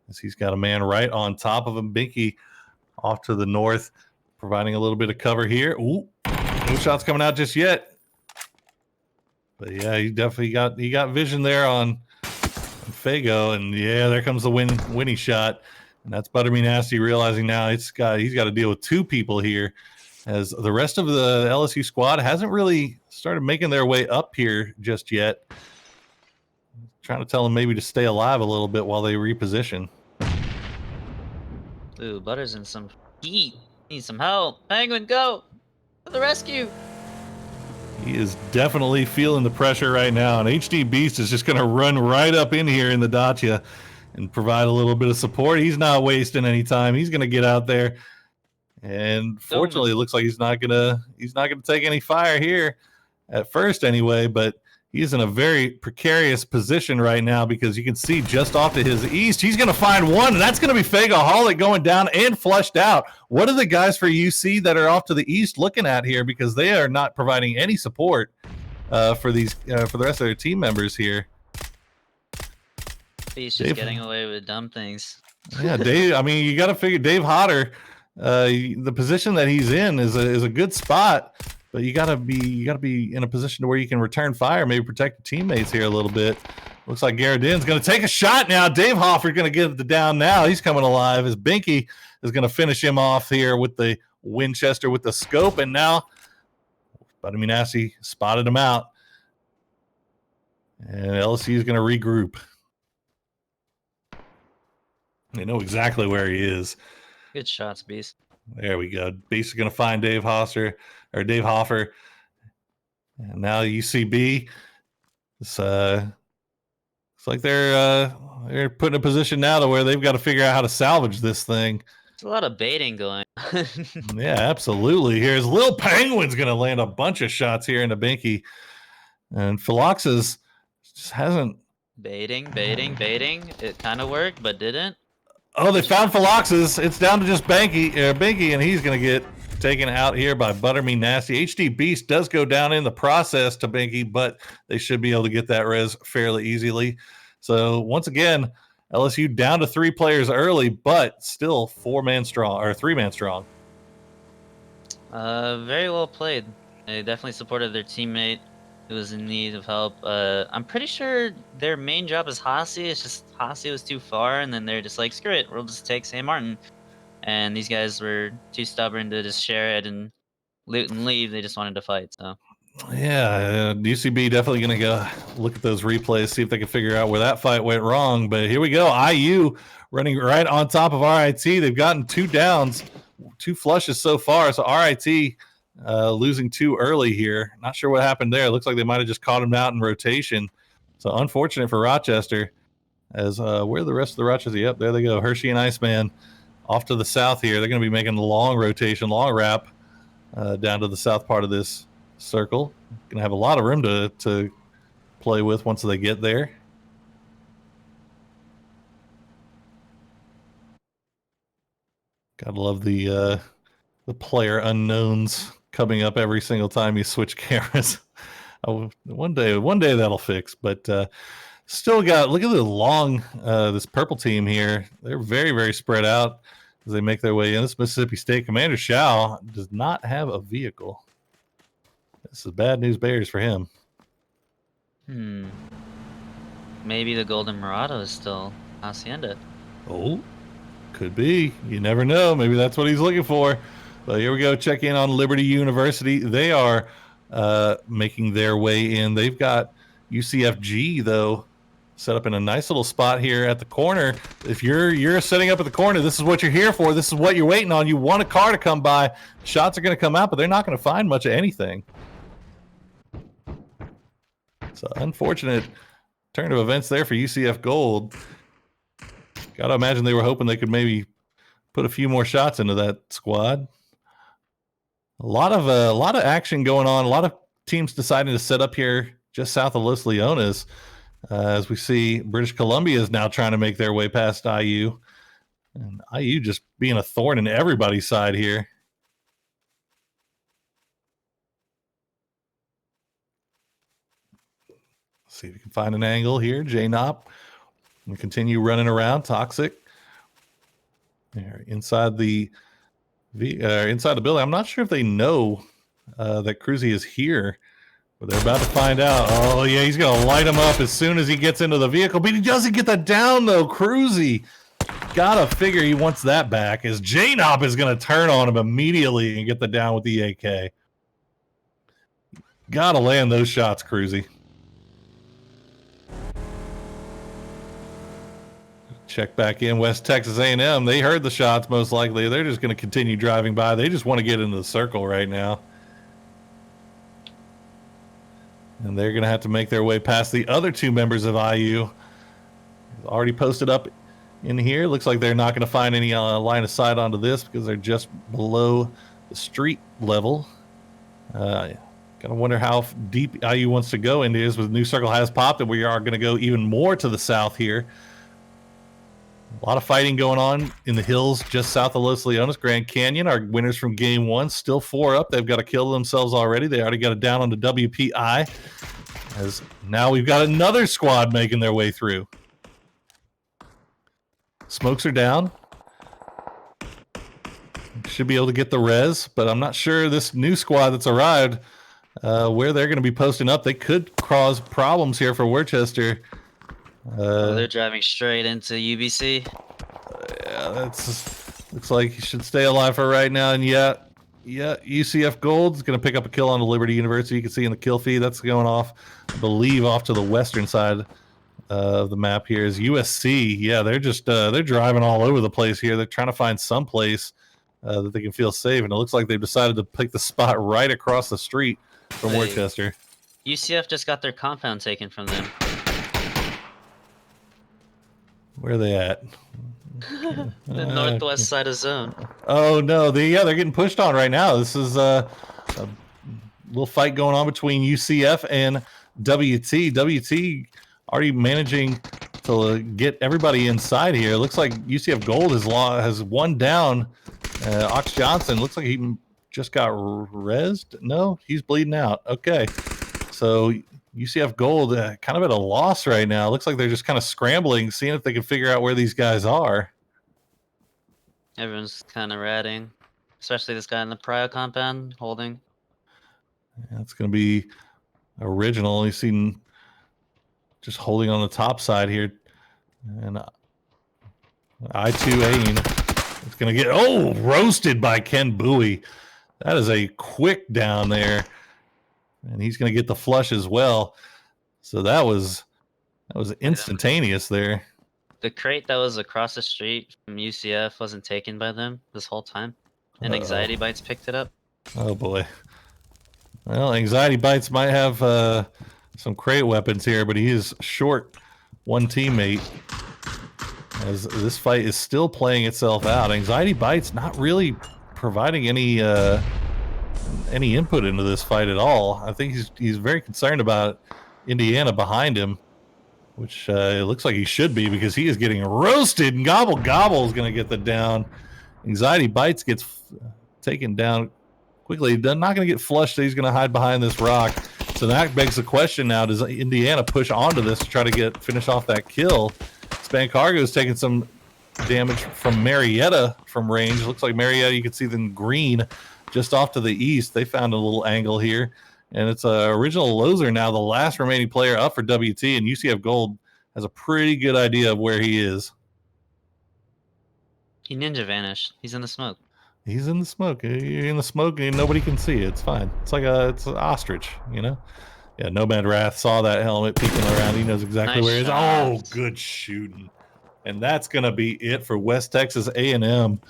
as he's got a man right on top of him. Binky off to the north, providing a little bit of cover here. Ooh, no shots coming out just yet. But yeah, he definitely got vision there on Fago, and yeah, there comes the winning shot. And that's Buttermy Nasty realizing now he's got to deal with 2 people here, as the rest of the LSU squad hasn't really started making their way up here just yet. Trying to tell them maybe to stay alive a little bit while they reposition. Ooh, Butter's in some heat. Need some help. Penguin, go! To the rescue! He is definitely feeling the pressure right now, and HD Beast is just going to run right up in here in the Dacia and provide a little bit of support. He's not wasting any time. He's going to get out there, and fortunately, it looks like he's not going to take any fire here at first, anyway. But he's in a very precarious position right now, because you can see just off to his east, he's going to find one, and that's going to be Fagaholic going down and flushed out. What are the guys for UC that are off to the east looking at here? Because they are not providing any support for the rest of their team members here. He's just getting away with dumb things. Yeah, Dave. I mean, you got to figure Dave Hodder. The position that he's in is a good spot, but you gotta be in a position to where you can return fire, maybe protect your teammates here a little bit. Looks like Garradin's going to take a shot now. Dave Hoffer's going to get the down now. He's coming alive as Binky is going to finish him off here with the Winchester with the scope, and now Buddy Nasty spotted him out, and LSU is going to regroup. They know exactly where he is. Good shots, Beast. There we go. Beast is going to find Dave Hoffer. And now UCB. Looks like they're put in a position now to where they've got to figure out how to salvage this thing. There's a lot of baiting going on. Yeah, absolutely. Here's Lil Penguin's going to land a bunch of shots here into Binky. And Philoxis just hasn't. Baiting. It kind of worked, but didn't. Oh, they found Philoxis. It's down to just Binky, and he's going to get taken out here by Butter Me Nasty. HD Beast does go down in the process to Binky, but they should be able to get that res fairly easily. So once again, LSU down to 3 players early, but still 4-man strong or 3-man strong. Very well played. They definitely supported their teammate who was in need of help. I'm pretty sure their main job is Hasi. It's just Hasi was too far, and then they're just like, screw it, we'll just take St. Martin. And these guys were too stubborn to just share it and loot and leave. They just wanted to fight. So yeah, UCB definitely going to go look at those replays, see if they can figure out where that fight went wrong. But here we go. IU running right on top of RIT. They've gotten 2 downs, 2 flushes so far. So RIT losing 2 early here. Not sure what happened there. It looks like they might have just caught him out in rotation. So unfortunate for Rochester. As where are the rest of the Rochester? Yep, there they go. Hershey and Iceman off to the south here. They're going to be making a long rotation, long wrap down to the south part of this circle. Going to have a lot of room to play with once they get there. Gotta love the player unknowns coming up every single time you switch cameras. One day that'll fix, but still got, look at the long this purple team here. They're very, very spread out as they make their way in. This Mississippi State Commander Shao does not have a vehicle. This is bad news bears for him. Maybe the Golden Murata is still Hacienda. Oh, could be. You never know. Maybe that's what he's looking for. But here we go. Check in on Liberty University. They are making their way in. They've got UCFG, though, set up in a nice little spot here at the corner. If you're setting up at the corner, this is what you're here for. This is what you're waiting on. You want a car to come by. Shots are going to come out, but they're not going to find much of anything. So unfortunate turn of events there for UCF Gold. Got to imagine they were hoping they could maybe put a few more shots into that squad. A lot of action going on. A lot of teams deciding to set up here just south of Los Leones. As we see, British Columbia is now trying to make their way past IU. And IU just being a thorn in everybody's side here. See if we can find an angle here. J-Nop. We continue running around. Toxic. There, inside the building. I'm not sure if they know that Cruzy is here, but they're about to find out. Oh, yeah, he's going to light him up as soon as he gets into the vehicle. But he doesn't get that down, though. Cruzy. Gotta figure he wants that back, as J-Nop is going to turn on him immediately and get the down with the AK. Gotta land those shots, Cruzy. Check back in. West Texas A&M. They heard the shots most likely. They're just going to continue driving by. They just want to get into the circle right now. And they're going to have to make their way past the other 2 members of IU. Already posted up in here. Looks like they're not going to find any line of sight onto this because they're just below the street level. Got to wonder how deep IU wants to go into this. With New Circle has popped, and we are going to go even more to the south here. A lot of fighting going on in the hills just south of Los Leones. Grand Canyon, our winners from game 1, still 4 up. They've got to kill themselves already. They already got it down on the WPI. As now we've got another squad making their way through. Smokes are down. Should be able to get the res, but I'm not sure this new squad that's arrived, where they're going to be posting up. They could cause problems here for Worcester. They're driving straight into UBC. Yeah, that's looks like he should stay alive for right now. And yeah, UCF Gold is going to pick up a kill on the Liberty University. You can see in the kill feed that's going off, I believe, off to the western side of the map. Here is USC. Yeah, they're just they're driving all over the place here. They're trying to find some place that they can feel safe, and it looks like they've decided to pick the spot right across the street from Worcester. UCF just got their compound taken from them. Where are they at? The northwest side of zone. Oh no, they're getting pushed on right now. This is a little fight going on between UCF and WT. WT already managing to get everybody inside here. It looks like UCF Gold has one down. Ox Johnson looks like he just got rezzed. No, he's bleeding out. Okay, so UCF Gold kind of at a loss right now. Looks like they're just kind of scrambling, seeing if they can figure out where these guys are. Everyone's kind of ratting, especially this guy in the Prio compound holding. That's going to be original. You've seen just holding on the top side here. And I2 It's going to get, roasted by Ken Bowie. That is a quick down there. And he's going to get the flush as well. So that was instantaneous there. The crate that was across the street from UCF wasn't taken by them this whole time. And Anxiety Bites picked it up. Oh boy. Well, Anxiety Bites might have some crate weapons here, but he is short one teammate as this fight is still playing itself out. Anxiety Bites not really providing any input into this fight at all. I think he's very concerned about Indiana behind him, which it looks like he should be, because he is getting roasted, and Gobble is going to get the down. Anxiety Bites gets taken down quickly. They're not going to get flushed. So he's going to hide behind this rock. So that begs the question now, does Indiana push onto this to try to finish off that kill? Spancargo is taking some damage from Marietta from range. Looks like Marietta, you can see them green just off to the east. They found a little angle here. And it's Original Loser now, the last remaining player up for WT, and UCF Gold has a pretty good idea of where he is. He ninja vanished. He's in the smoke. He's in the smoke. You're in the smoke and nobody can see it. It's fine. It's like it's an ostrich, you know? Yeah, Nomad Wrath saw that helmet peeking around. He knows exactly where he is. Oh, good shooting. And that's going to be it for West Texas A&M,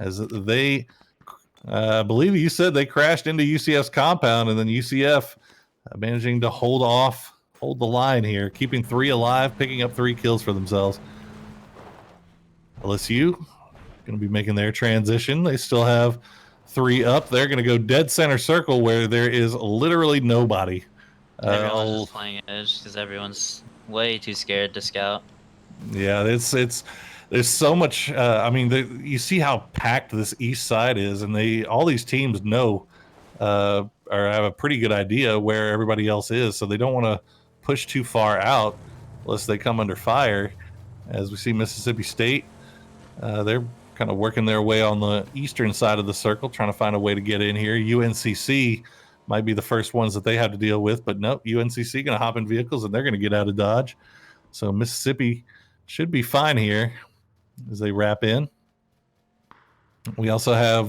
as they... I believe you said they crashed into UCF's compound, and then UCF managing to hold the line here, keeping 3 alive, picking up 3 kills for themselves. LSU going to be making their transition. They still have 3 up. They're going to go dead center circle where there is literally nobody. Everyone's just playing edge because everyone's way too scared to scout. Yeah, there's so much. I mean, you see how packed this east side is, and all these teams know or have a pretty good idea where everybody else is, so they don't want to push too far out unless they come under fire. As we see Mississippi State, they're kind of working their way on the eastern side of the circle, trying to find a way to get in here. UNCC might be the first ones that they have to deal with, but nope, UNCC going to hop in vehicles and they're going to get out of Dodge. So Mississippi should be fine here as they wrap in. We also have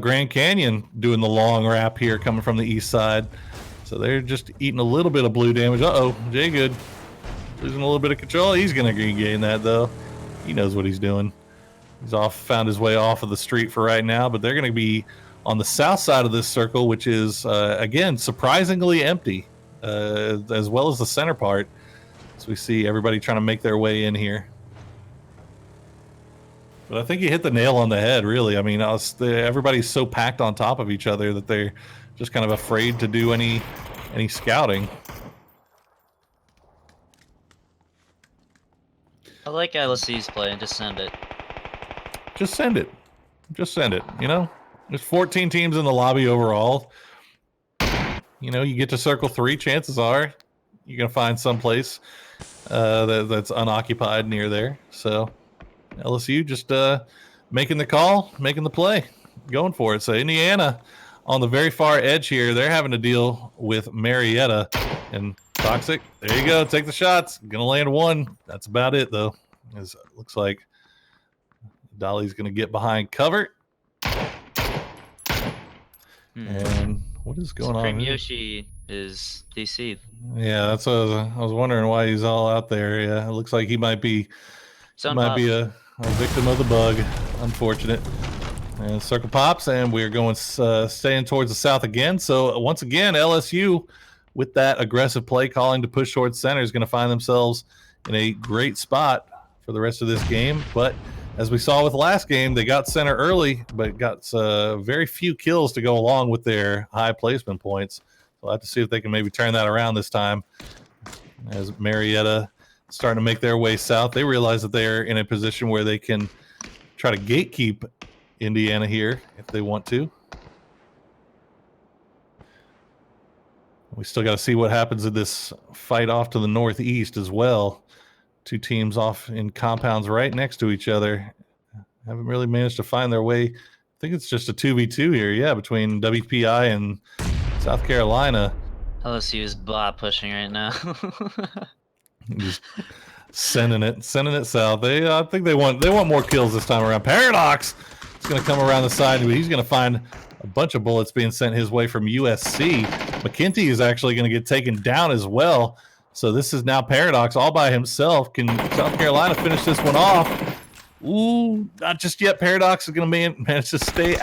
Grand Canyon doing the long wrap here, coming from the east side. So they're just eating a little bit of blue damage. Jay Good losing a little bit of control. He's going to regain that though. He knows what he's doing. He's found his way off of the street for right now, but they're going to be on the south side of this circle, which is again surprisingly empty, as well as the center part. So we see everybody trying to make their way in here. But I think you hit the nail on the head, really. I mean, everybody's so packed on top of each other that they're just kind of afraid to do any scouting. I like LSU's play, and just send it. Just send it. Just send it, you know? There's 14 teams in the lobby overall. You know, you get to circle 3, chances are you're going to find someplace that's unoccupied near there. So LSU just making the call, making the play, going for it. So Indiana on the very far edge here, they're having to deal with Marietta and Toxic. There you go. Take the shots. Going to land 1. That's about it, though. It looks like Dolly's going to get behind cover. And what is going on here? Yoshi is DC. Yeah, that's what I was wondering why he's all out there. Yeah, it looks like he might be a victim of the bug. Unfortunate. And circle pops, and we're going staying towards the south again. So once again, LSU with that aggressive play calling to push towards center is going to find themselves in a great spot for the rest of this game. But as we saw with last game, they got center early, but got very few kills to go along with their high placement points. We'll have to see if they can maybe turn that around this time. As Marietta starting to make their way south, they realize that they're in a position where they can try to gatekeep Indiana here if they want to. We still got to see what happens in this fight off to the northeast as well. Two teams off in compounds right next to each other. Haven't really managed to find their way. I think it's just a 2v2 here, yeah, between WPI and South Carolina. LSU is bot pushing right now. Just sending it south. I think they want more kills this time around. Paradox is going to come around the side, but he's going to find a bunch of bullets being sent his way from USC. McKenty is actually going to get taken down as well. So this is now Paradox all by himself. Can South Carolina finish this one off? Ooh, not just yet. Paradox is going to manage to stay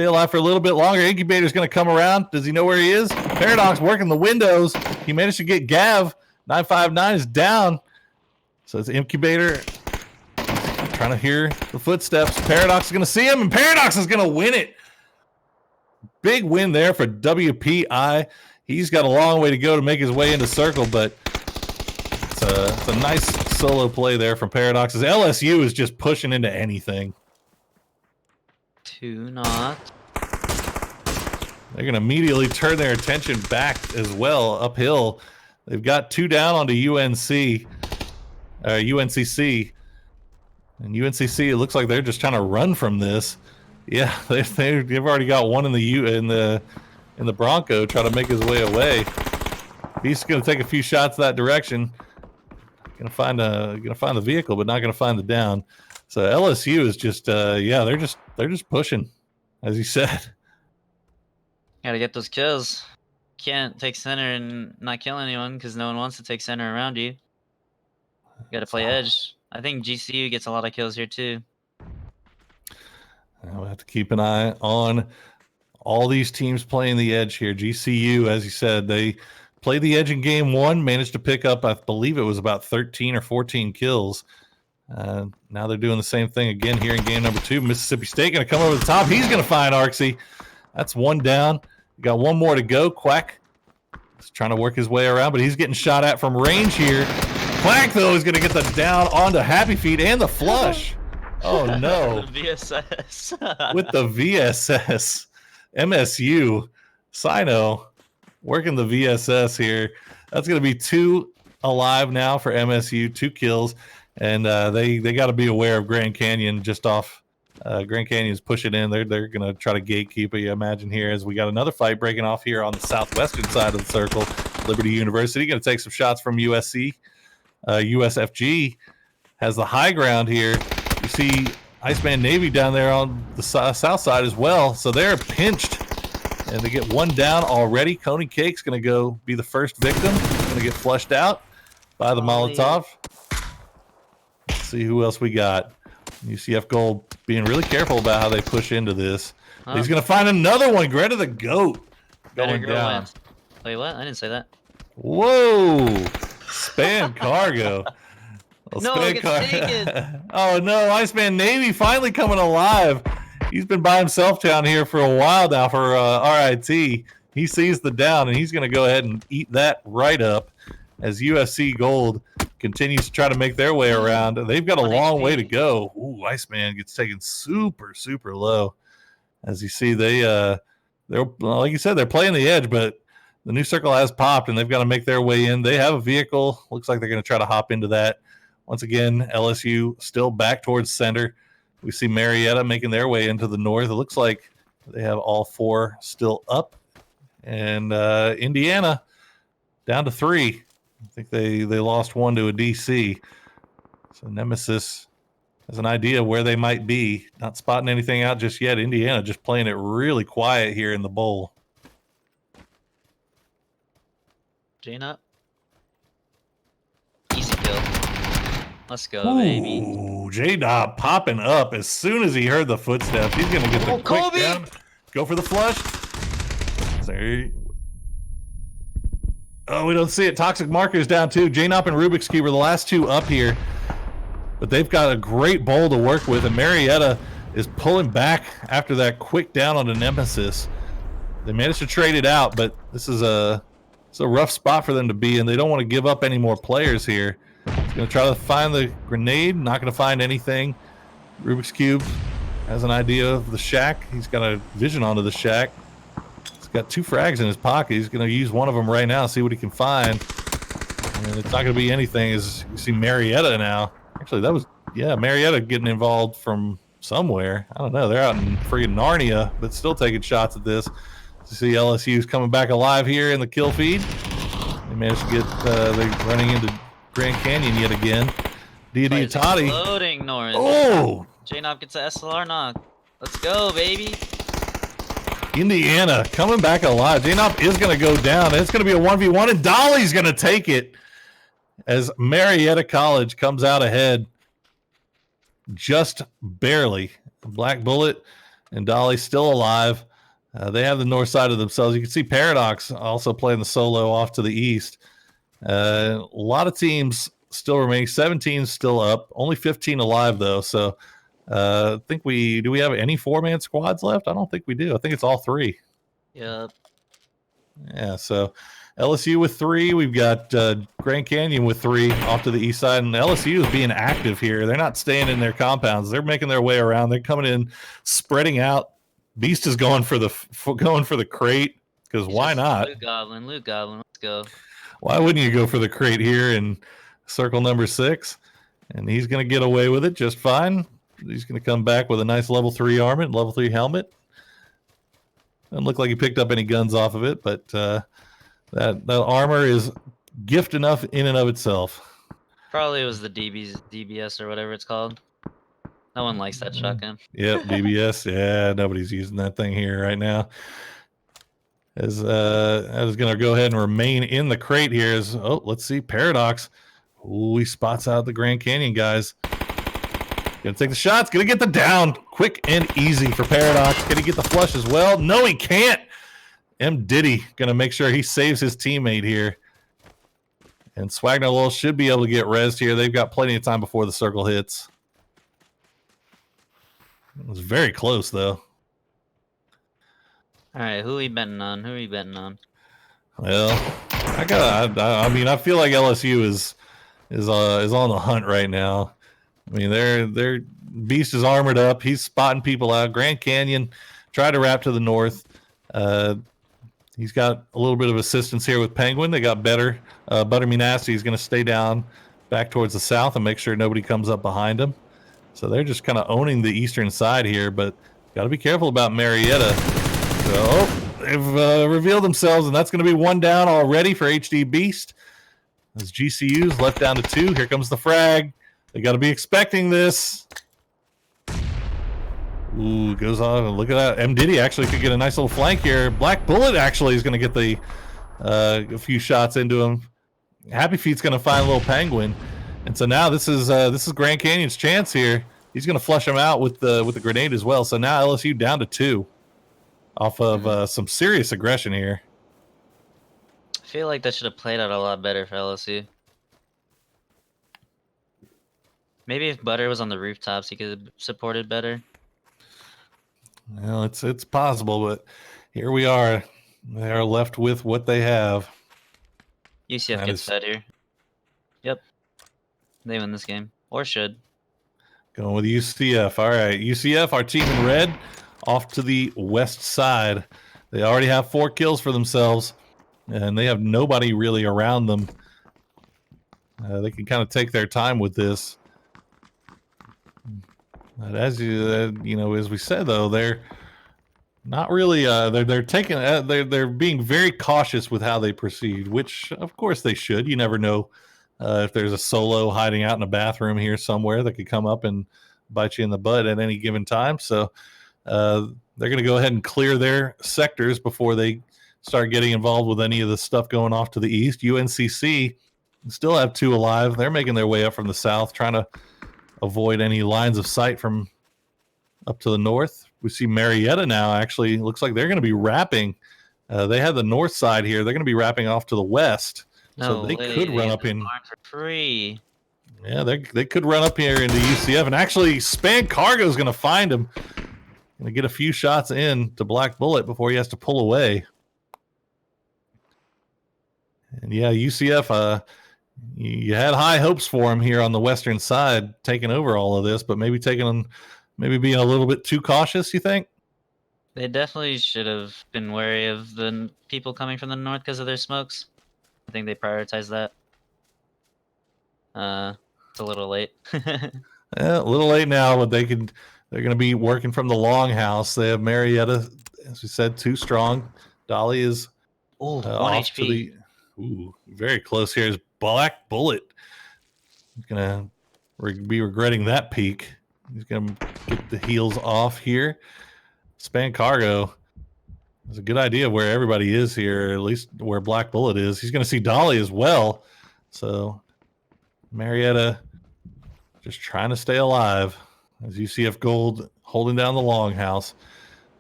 alive for a little bit longer. Incubator's going to come around. Does he know where he is? Paradox working the windows. He managed to get Gav. 959 is down. So it's Incubator trying to hear the footsteps. Paradox is going to see him, and Paradox is going to win it. Big win there for WPI. He's got a long way to go to make his way into circle, but it's a nice solo play there from Paradox. As LSU is just pushing into anything. 2-0. They're going to immediately turn their attention back as well, uphill. They've got 2 down onto UNCC. And UNCC, it looks like they're just trying to run from this. Yeah, they've already got one in the Bronco trying to make his way away. He's going to take a few shots that direction. Going to find the vehicle, but not going to find the down. So LSU is just they're just pushing, as you said. Gotta get those kills. Can't take center and not kill anyone because no one wants to take center around you. You gotta play edge. I think GCU gets a lot of kills here too. We'll have to keep an eye on all these teams playing the edge here. GCU, as you said, they played the edge in game 1, managed to pick up, I believe it was about 13 or 14 kills. Now they're doing the same thing again here in game number 2. Mississippi State going to come over the top. He's going to find Arksy. That's 1 down. Got 1 more to go. Quack is trying to work his way around, but he's getting shot at from range here. Quack, though, is going to get the down onto Happy Feet and the flush. Oh, no. The VSS. With the VSS. MSU. Sino working the VSS here. That's going to be 2 alive now for MSU, 2 kills. And they got to be aware of Grand Canyon just off. Grand Canyon's pushing in. They're going to try to gatekeep it, you imagine, here as we got another fight breaking off here on the southwestern side of the circle. Liberty University going to take some shots from USC. USFG has the high ground here. You see Iceman Navy down there on the south side as well. So they're pinched, and they get 1 down already. Coney Cake's going to go be the first victim. Going to get flushed out by the Molotov. Let's see who else we got. UCF Gold being really careful about how they push into this. Oh. He's going to find another one. Greta the Goat going down. Wait, what? I didn't say that. Whoa. Span Cargo. Well, no, it gets taken. Oh, no. Iceman Navy finally coming alive. He's been by himself down here for a while now for RIT. He sees the down, and he's going to go ahead and eat that right up as USC Gold continues to try to make their way around. They've got a long way to go. Ooh, Iceman gets taken super, super low. As you see, they're like you said, they're playing the edge, but the new circle has popped, and they've got to make their way in. They have a vehicle. Looks like they're going to try to hop into that. Once again, LSU still back towards center. We see Marietta making their way into the north. It looks like they have all 4 still up. And Indiana down to 3. I think they lost 1 to a DC. So Nemesis has an idea of where they might be. Not spotting anything out just yet. Indiana just playing it really quiet here in the bowl. Jane up. Easy kill. Let's go, baby. Ooh, J-Dot popping up as soon as he heard the footsteps. He's going to get the quick down. Go for the flush. Sorry. Oh, we don't see it. Toxic Marker's down too. J-Nop and Rubik's Cube are the last two up here. But they've got a great bowl to work with, and Marietta is pulling back after that quick down on the Nemesis. They managed to trade it out, but it's a rough spot for them to be in. They don't want to give up any more players here. He's going to try to find the grenade. Not going to find anything. Rubik's Cube has an idea of the shack. He's got a vision onto the shack. He's got 2 frags in his pocket. He's going to use one of them right now, see what he can find. And it's not going to be anything. As you see Marietta now. Actually, that was, yeah, Marietta getting involved from somewhere. I don't know. They're out in friggin' Narnia, but still taking shots at this. You see LSU's coming back alive here in the kill feed. They managed to get, they're running into Grand Canyon yet again. Diatati. Loading Norris. Oh! J-Knob gets a SLR knock. Let's go, baby. Indiana coming back alive. J-Nop is going to go down. It's going to be a 1v1, and Dolly's going to take it as Marietta College comes out ahead just barely. Black Bullet and Dolly still alive. They have the north side of themselves. You can see Paradox also playing the solo off to the east. A lot of teams still remaining. 17 still up. Only 15 alive, though. So I think do we have any 4-man squads left? I don't think we do. I think it's all 3. Yep. Yeah, so LSU with 3. We've got Grand Canyon with 3 off to the east side. And LSU is being active here. They're not staying in their compounds. They're making their way around. They're coming in, spreading out. Beast is going for the crate, because why not? Loot Goblin, let's go. Why wouldn't you go for the crate here in circle number 6? And he's going to get away with it just fine. He's going to come back with a nice level 3 armor, level 3 helmet. Doesn't look like he picked up any guns off of it, but that armor is gift enough in and of itself. Probably was the DBS or whatever it's called. No one likes that shotgun. Yep, DBS. Yeah, nobody's using that thing here right now. As I was going to go ahead and remain in the crate here. Let's see, Paradox. Ooh, he spots out the Grand Canyon guys. Gonna take the shots. Gonna get the down. Quick and easy for Paradox. Can he get the flush as well? No, he can't. M. Diddy gonna make sure he saves his teammate here. And Swagner Lowell should be able to get rezzed here. They've got plenty of time before the circle hits. It was very close, though. All right, who are we betting on? Well, I mean, I feel like LSU is on the hunt right now. I mean, their Beast is armored up. He's spotting people out. Grand Canyon tried to wrap to the north. He's got a little bit of assistance here with Penguin. They got better. Butter Me Nasty is going to stay down back towards the south and make sure nobody comes up behind him. So they're just kind of owning the eastern side here, but got to be careful about Marietta. So they've revealed themselves, and that's going to be 1 down already for HD Beast. As GCU's left down to 2. Here comes the frag. They got to be expecting this. Ooh, goes on. Look at that. M. Diddy actually could get a nice little flank here. Black Bullet actually is going to get a few shots into him. Happy Feet's going to find a little Penguin. And so now this is Grand Canyon's chance here. He's going to flush him out with the grenade as well. So now LSU down to 2 off of some serious aggression here. I feel like that should have played out a lot better for LSU. Maybe if Butter was on the rooftops, he could have supported better. Well, it's possible, but here we are. They are left with what they have. UCF gets fed here. Yep. They win this game. Or should. Going with UCF. All right. UCF, our team in red, off to the west side. They already have 4 kills for themselves, and they have nobody really around them. They can kind of take their time with this. But as as we said, though, they're not really. They're being very cautious with how they proceed, which of course they should. You never know if there's a solo hiding out in a bathroom here somewhere that could come up and bite you in the butt at any given time. So they're going to go ahead and clear their sectors before they start getting involved with any of the stuff going off to the east. UNCC still have 2 alive. They're making their way up from the south, trying to avoid any lines of sight from up to the north. We see Marietta now. Actually, looks like they're going to be wrapping They have the north side here. They're going to be wrapping off to the west. No so they way. could They run get up this in. barn for free. Yeah, they could run up here into UCF. And actually, Span Cargo is going to find him. Going to get a few shots in to Black Bullet before he has to pull away. And yeah, UCF, you had high hopes for him here on the western side, taking over all of this, but maybe being a little bit too cautious, you think? They definitely should have been wary of the people coming from the north because of their smokes. I think they prioritized that. It's a little late. Yeah, a little late now, but they're going to be working from the longhouse. They have Marietta, as we said, too strong. Dolly is Oh, 1 off HP. to the. Ooh, very close here is Black Bullet. He's going to be regretting that peak. He's going to get the heels off here. Span Cargo. It's a good idea of where everybody is here, at least where Black Bullet is. He's going to see Dolly as well. So Marietta just trying to stay alive as UCF Gold holding down the longhouse.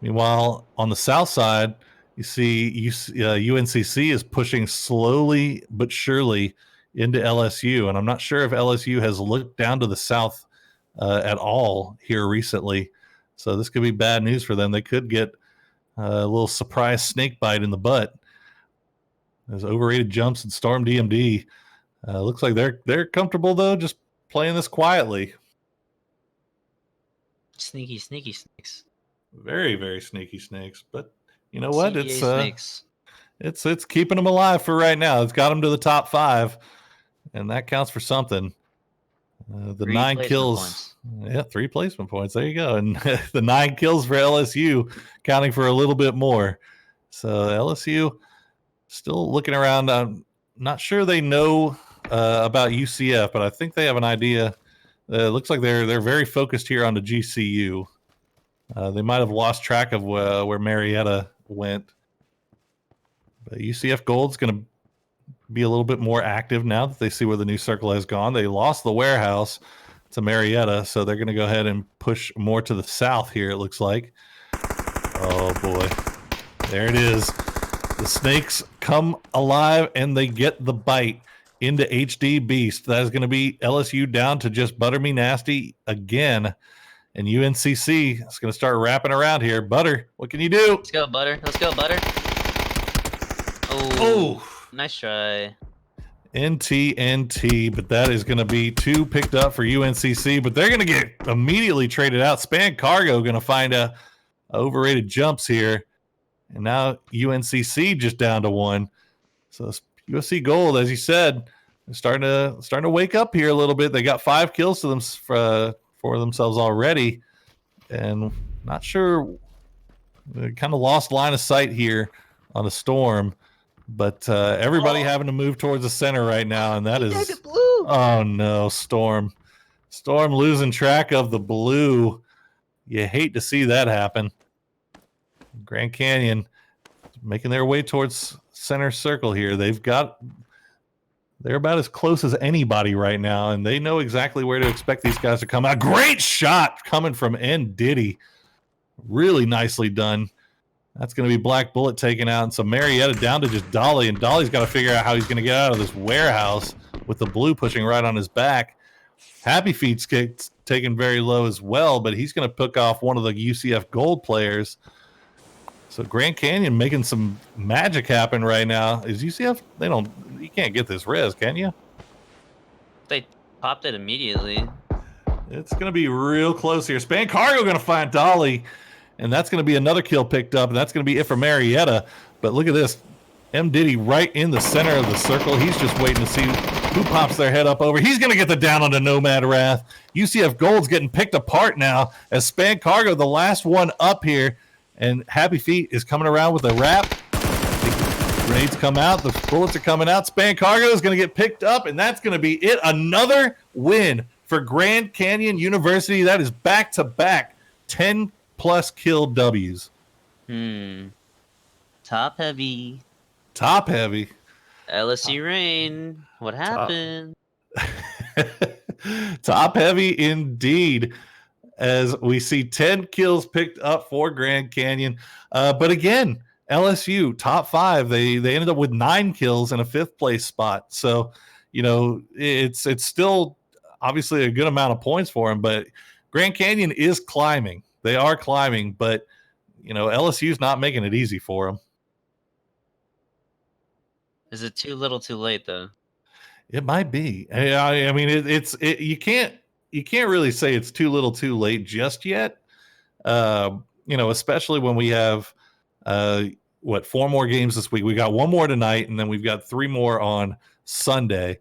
Meanwhile, on the south side, you see UNCC is pushing slowly but surely into LSU. And I'm not sure if LSU has looked down to the south at all here recently. So this could be bad news for them. They could get a little surprise snake bite in the butt. There's overrated jumps and Storm DMD. Looks like they're comfortable, though, just playing this quietly. Sneaky snakes. Very, very sneaky snakes. But you know what? CBA It's keeping them alive for right now. It's got them to the top 5, and that counts for something. The 9 kills. Points. Yeah, 3 placement points. There you go. And the 9 kills for LSU counting for a little bit more. So LSU still looking around. I'm not sure they know about UCF, but I think they have an idea. It looks like they're very focused here on the GCU. They might have lost track of where Marietta went. But UCF Gold's going to be a little bit more active now that they see where the new circle has gone. They lost the warehouse to Marietta, so they're going to go ahead and push more to the south here, it looks like. Oh, boy. There it is. The snakes come alive, and they get the bite into HD Beast. That is going to be LSU down to just Butter Me Nasty again. And UNCC is going to start wrapping around here. Butter, what can you do? Let's go, Butter. Oh, nice try. NT, but that is going to be 2 picked up for UNCC, but they're going to get immediately traded out. Span Cargo going to find overrated jumps here. And now UNCC just down to 1. So USC Gold, as you said, is starting to wake up here a little bit. They got 5 kills to them for themselves already, and not sure. They kind of lost line of sight here on the Storm, but everybody having to move towards the center right now, and that is oh no, Storm losing track of the blue. You hate to see that happen. Grand Canyon making their way towards center circle here. They're about as close as anybody right now, and they know exactly where to expect these guys to come out. Great shot coming from N. Diddy. Really nicely done. That's going to be Black Bullet taken out, and so Marietta down to just Dolly, and Dolly's got to figure out how he's going to get out of this warehouse with the blue pushing right on his back. Happy Feet's kicked taken very low as well, but he's going to pick off one of the UCF Gold players. So Grand Canyon making some magic happen right now. Is UCF? You can't get this res, can you? They popped it immediately. It's going to be real close here. Span Cargo going to find Dolly, and that's going to be another kill picked up, and that's going to be it for Marietta. But look at this. M. Diddy right in the center of the circle. He's just waiting to see who pops their head up over. He's going to get the down on the Nomad Wrath. UCF Gold's getting picked apart now as Span Cargo, the last one up here, and Happy Feet is coming around with a wrap. The grenades come out. The bullets are coming out. Span Cargo is going to get picked up, and that's going to be it. Another win for Grand Canyon University. That is back-to-back 10-plus kill Ws. Top heavy. LSU Rain. What happened? Top heavy indeed, as we see 10 kills picked up for Grand Canyon. But again, LSU top 5. They ended up with 9 kills and a 5th place spot. So, it's still obviously a good amount of points for them, but Grand Canyon is climbing. They are climbing, but LSU's not making it easy for them. Is it too little, too late though? It might be. I mean, you can't really say it's too little, too late just yet. Especially when we have 4 more games this week. We got 1 more tonight, and then we've got 3 more on Sunday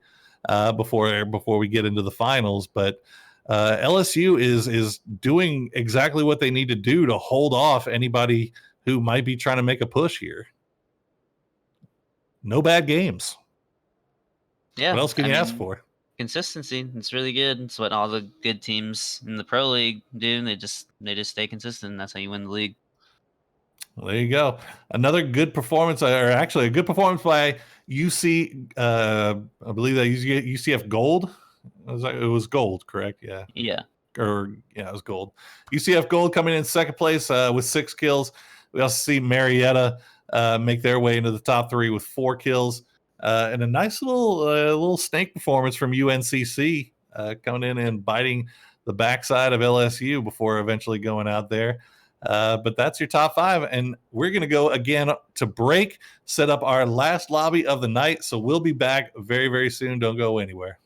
before we get into the finals. But LSU is doing exactly what they need to do to hold off anybody who might be trying to make a push here. No bad games. Yeah. What else can you ask for? Consistency. It's really good. It's what all the good teams in the pro league do. They just stay consistent. That's how you win the league. Well, there you go. Another good performance, or actually a good performance by UC. I believe that UCF Gold. It was gold, correct? Yeah. Yeah. It was gold. UCF Gold coming in second place with 6 kills. We also see Marietta make their way into the top 3 with 4 kills. And a nice little snake performance from UNCC coming in and biting the backside of LSU before eventually going out there. But that's your top 5, and we're going to go again to break, set up our last lobby of the night. So we'll be back very, very soon. Don't go anywhere.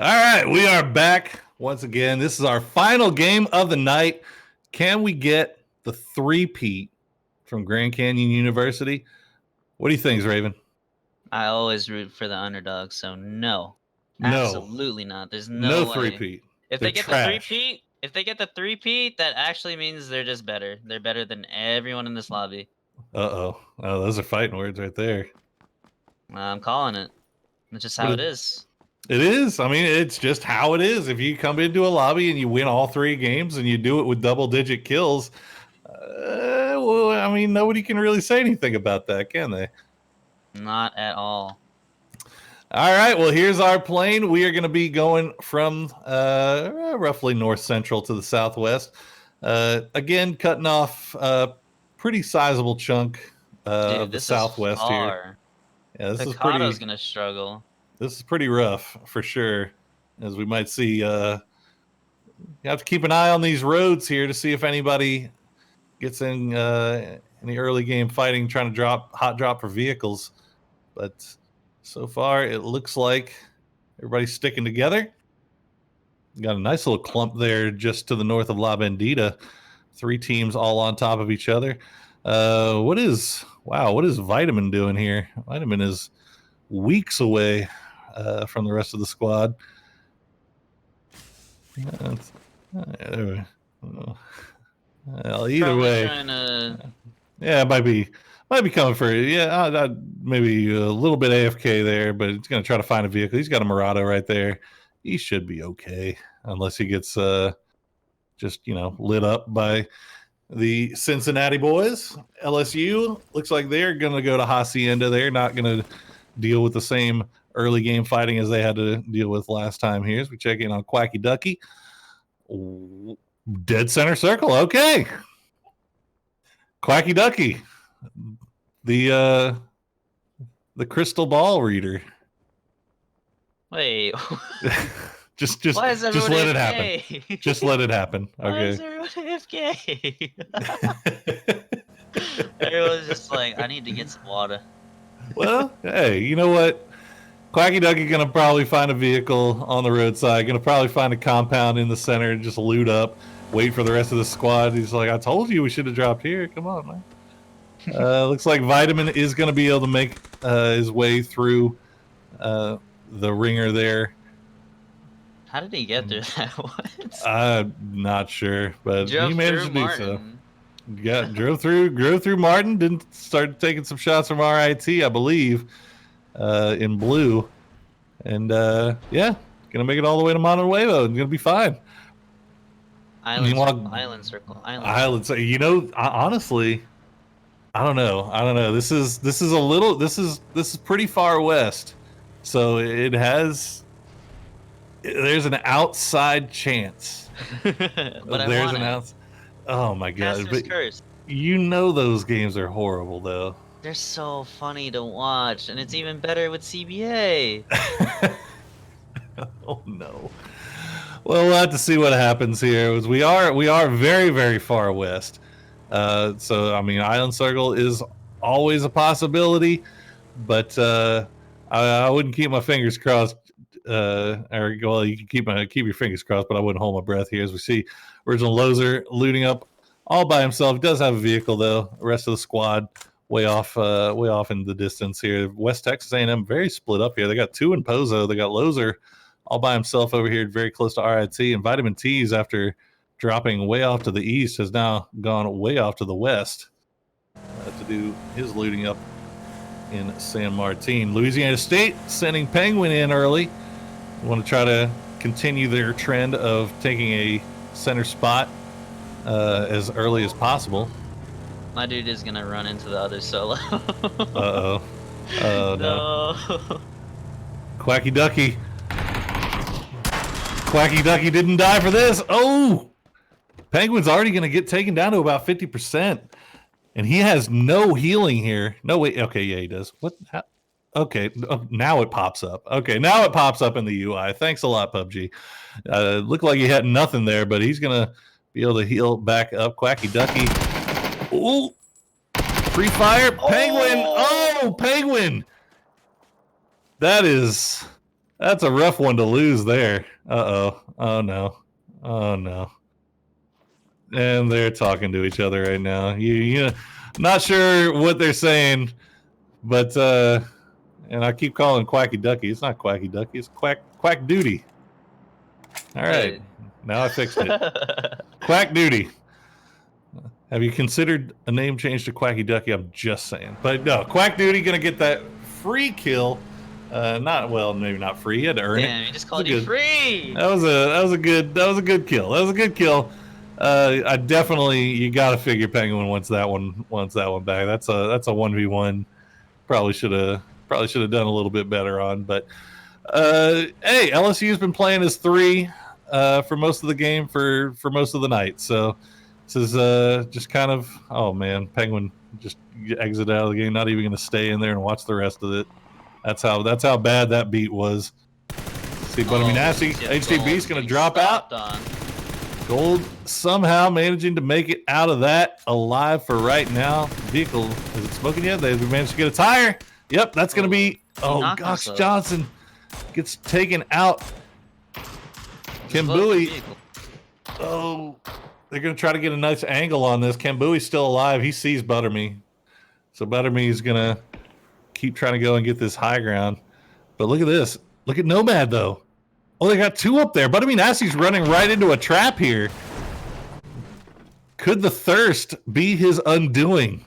All right, we are back once again. This is our final game of the night. Can we get the three-peat from Grand Canyon University? What do you think, Raven? I always root for the underdog, so no. No. Absolutely not. There's No no way. three-peat. If They're they get trash. the three-peat, that actually means they're just better. They're better than everyone in this lobby. Uh-oh. Oh, those are fighting words right there. I'm calling it. That's just how But it is. It is. I mean, it's just how it is. If you come into a lobby and you win all 3 games and you do it with double-digit kills, well, I mean, nobody can really say anything about that, can they? Not at all. All right. Well, here's our plane. We are going to be going from roughly north central to the southwest. Again, cutting off a pretty sizable chunk of the This southwest is here. far. Yeah, this Picado's gonna struggle. This is pretty rough for sure, as we might see. You have to keep an eye on these roads here to see if anybody gets in any early game fighting, trying to hot drop for vehicles. But so far, it looks like everybody's sticking together. Got a nice little clump there just to the north of La Bendita. 3 teams all on top of each other. What is Vitamin doing here? Vitamin is weeks away from the rest of the squad. Well, either Probably way, yeah, it might be coming for you. Yeah, maybe a little bit AFK there, but it's going to try to find a vehicle. He's got a Murado right there. He should be okay, unless he gets just lit up by the Cincinnati boys. LSU looks like they're going to go to Hacienda. They're not going to deal with the same early game fighting as they had to deal with last time here. As we check in on Quacky Ducky. Dead center circle. Okay. Quacky Ducky. The crystal ball reader. Wait. just let it happen. Just let it happen. Okay. Why is everyone AFK? Everyone's just like, I need to get some water. Well, hey, you know what? Quacky Ducky's gonna probably find a vehicle on the roadside. Gonna probably find a compound in the center and just loot up. Wait for the rest of the squad. He's like, I told you we should have dropped here. Come on, man. Looks like Vitamin is gonna be able to make his way through the ringer there. How did he get through that one? I'm not sure, but he managed to do so. Yeah, drove through Martin. Didn't start taking some shots from RIT, I believe, in blue, and yeah, gonna make it all the way to Monuevo and gonna be fine. Island circle. Honestly, I don't know. This is pretty far west, so there's an outside chance. But oh my god! But curse. Those games are horrible, though. They're so funny to watch, and it's even better with CBA. Oh no. Well, we'll have to see what happens here. We are very, very far west. So I mean, Island Circle is always a possibility, but I wouldn't keep my fingers crossed. Well, you can keep your fingers crossed, but I wouldn't hold my breath here. As we see, Original Loser looting up all by himself. He does have a vehicle though. The rest of the squad way off in the distance here. West Texas A&M very split up here. They got 2 in Pozo. They got Loser all by himself over here, very close to RIT. And Vitamin T's, after dropping way off to the east, has now gone way off to the west to do his looting up in San Martin. Louisiana State sending Penguin in early. Want to try to continue their trend of taking a center spot as early as possible. My dude is gonna run into the other solo. Uh-oh. Oh no. Quacky Ducky. Quacky Ducky didn't die for this. Oh! Penguin's already going to get taken down to about 50%. And he has no healing here. No, wait. Okay, yeah, he does. What? Okay, now it pops up. Okay, now it pops up in the UI. Thanks a lot, PUBG. Looked like he had nothing there, but he's going to be able to heal back up. Quacky Ducky. Ooh! Free fire. Penguin. Oh, Penguin. That is That's a rough one to lose there. Uh-oh. Oh, no. Oh, no. And they're talking to each other right now. You know, not sure what they're saying, but and I keep calling Quacky Ducky. It's not Quacky Ducky. It's Quack Duty. All right, now I fixed it. Quack Duty. Have you considered a name change to Quacky Ducky? I'm just saying, but no, Quack Duty gonna get that free kill. Not well, maybe not free. He had to earn it. Damn, he just called you free. That was a good kill. That was a good kill. I definitely, you got to figure Penguin wants that one back. That's a 1v1. Probably should have done a little bit better on. But hey, LSU's been playing as 3 for most of the game for most of the night. So this is just kind of, oh man, Penguin just exit out of the game, not even going to stay in there and watch the rest of it. That's how bad that beat was. See, but I mean, nasty HDB's going to drop out. Gold somehow managing to make it out of that alive for right now. Vehicle, is it smoking yet? They managed to get a tire. Yep, that's going to be, oh, gosh, Johnson gets taken out. Kambui, oh, they're going to try to get a nice angle on this. Kambui's still alive. He sees Butterme. So Butterme is going to keep trying to go and get this high ground. But look at this. Look at Nomad, though. Oh, they got 2 up there. Butterme Nasty's running right into a trap here. Could the thirst be his undoing?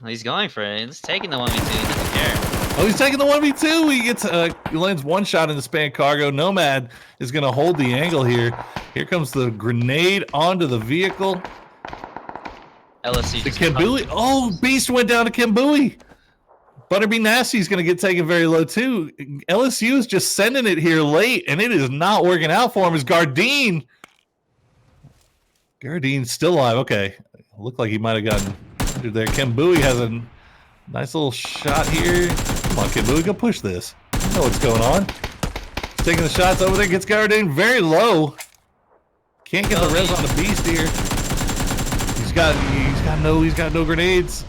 He's going for it. He's taking the 1v2. He doesn't care. Oh, he's taking the 1v2. He gets he lands 1 shot in the span cargo. Nomad is going to hold the angle here. Here comes the grenade onto the vehicle. LSU. The Kambui. Oh, Beast went down to Kambui. Butterbe Nasty's going to get taken very low, too. LSU is just sending it here late, and it is not working out for him. Is Gardene's still alive. Okay. Looked like he might have gotten injured there. Kambui has a nice little shot here. Come on, Kambui, go push this. You know what's going on. He's taking the shots over there. Gets Gardene very low. Can't get the res on the Beast here. He's got no grenades.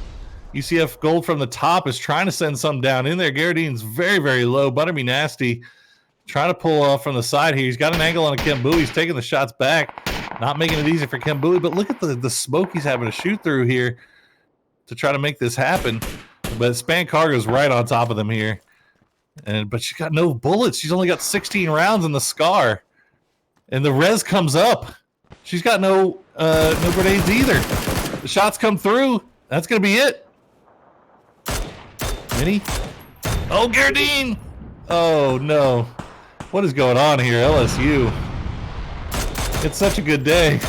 UCF Gold from the top is trying to send some down in there. Garadine's very, very low. Butterme Nasty trying to pull off from the side here. He's got an angle on a Kambui. He's taking the shots back. Not making it easy for Kambui, but look at the smoke he's having to shoot through here to try to make this happen. But Span Cargo's right on top of them here. But she's got no bullets. She's only got 16 rounds in the Scar. And the res comes up. She's got no grenades either. The shots come through. That's going to be it. Mini? Oh, Gardene! Oh, no. What is going on here, LSU? It's such a good day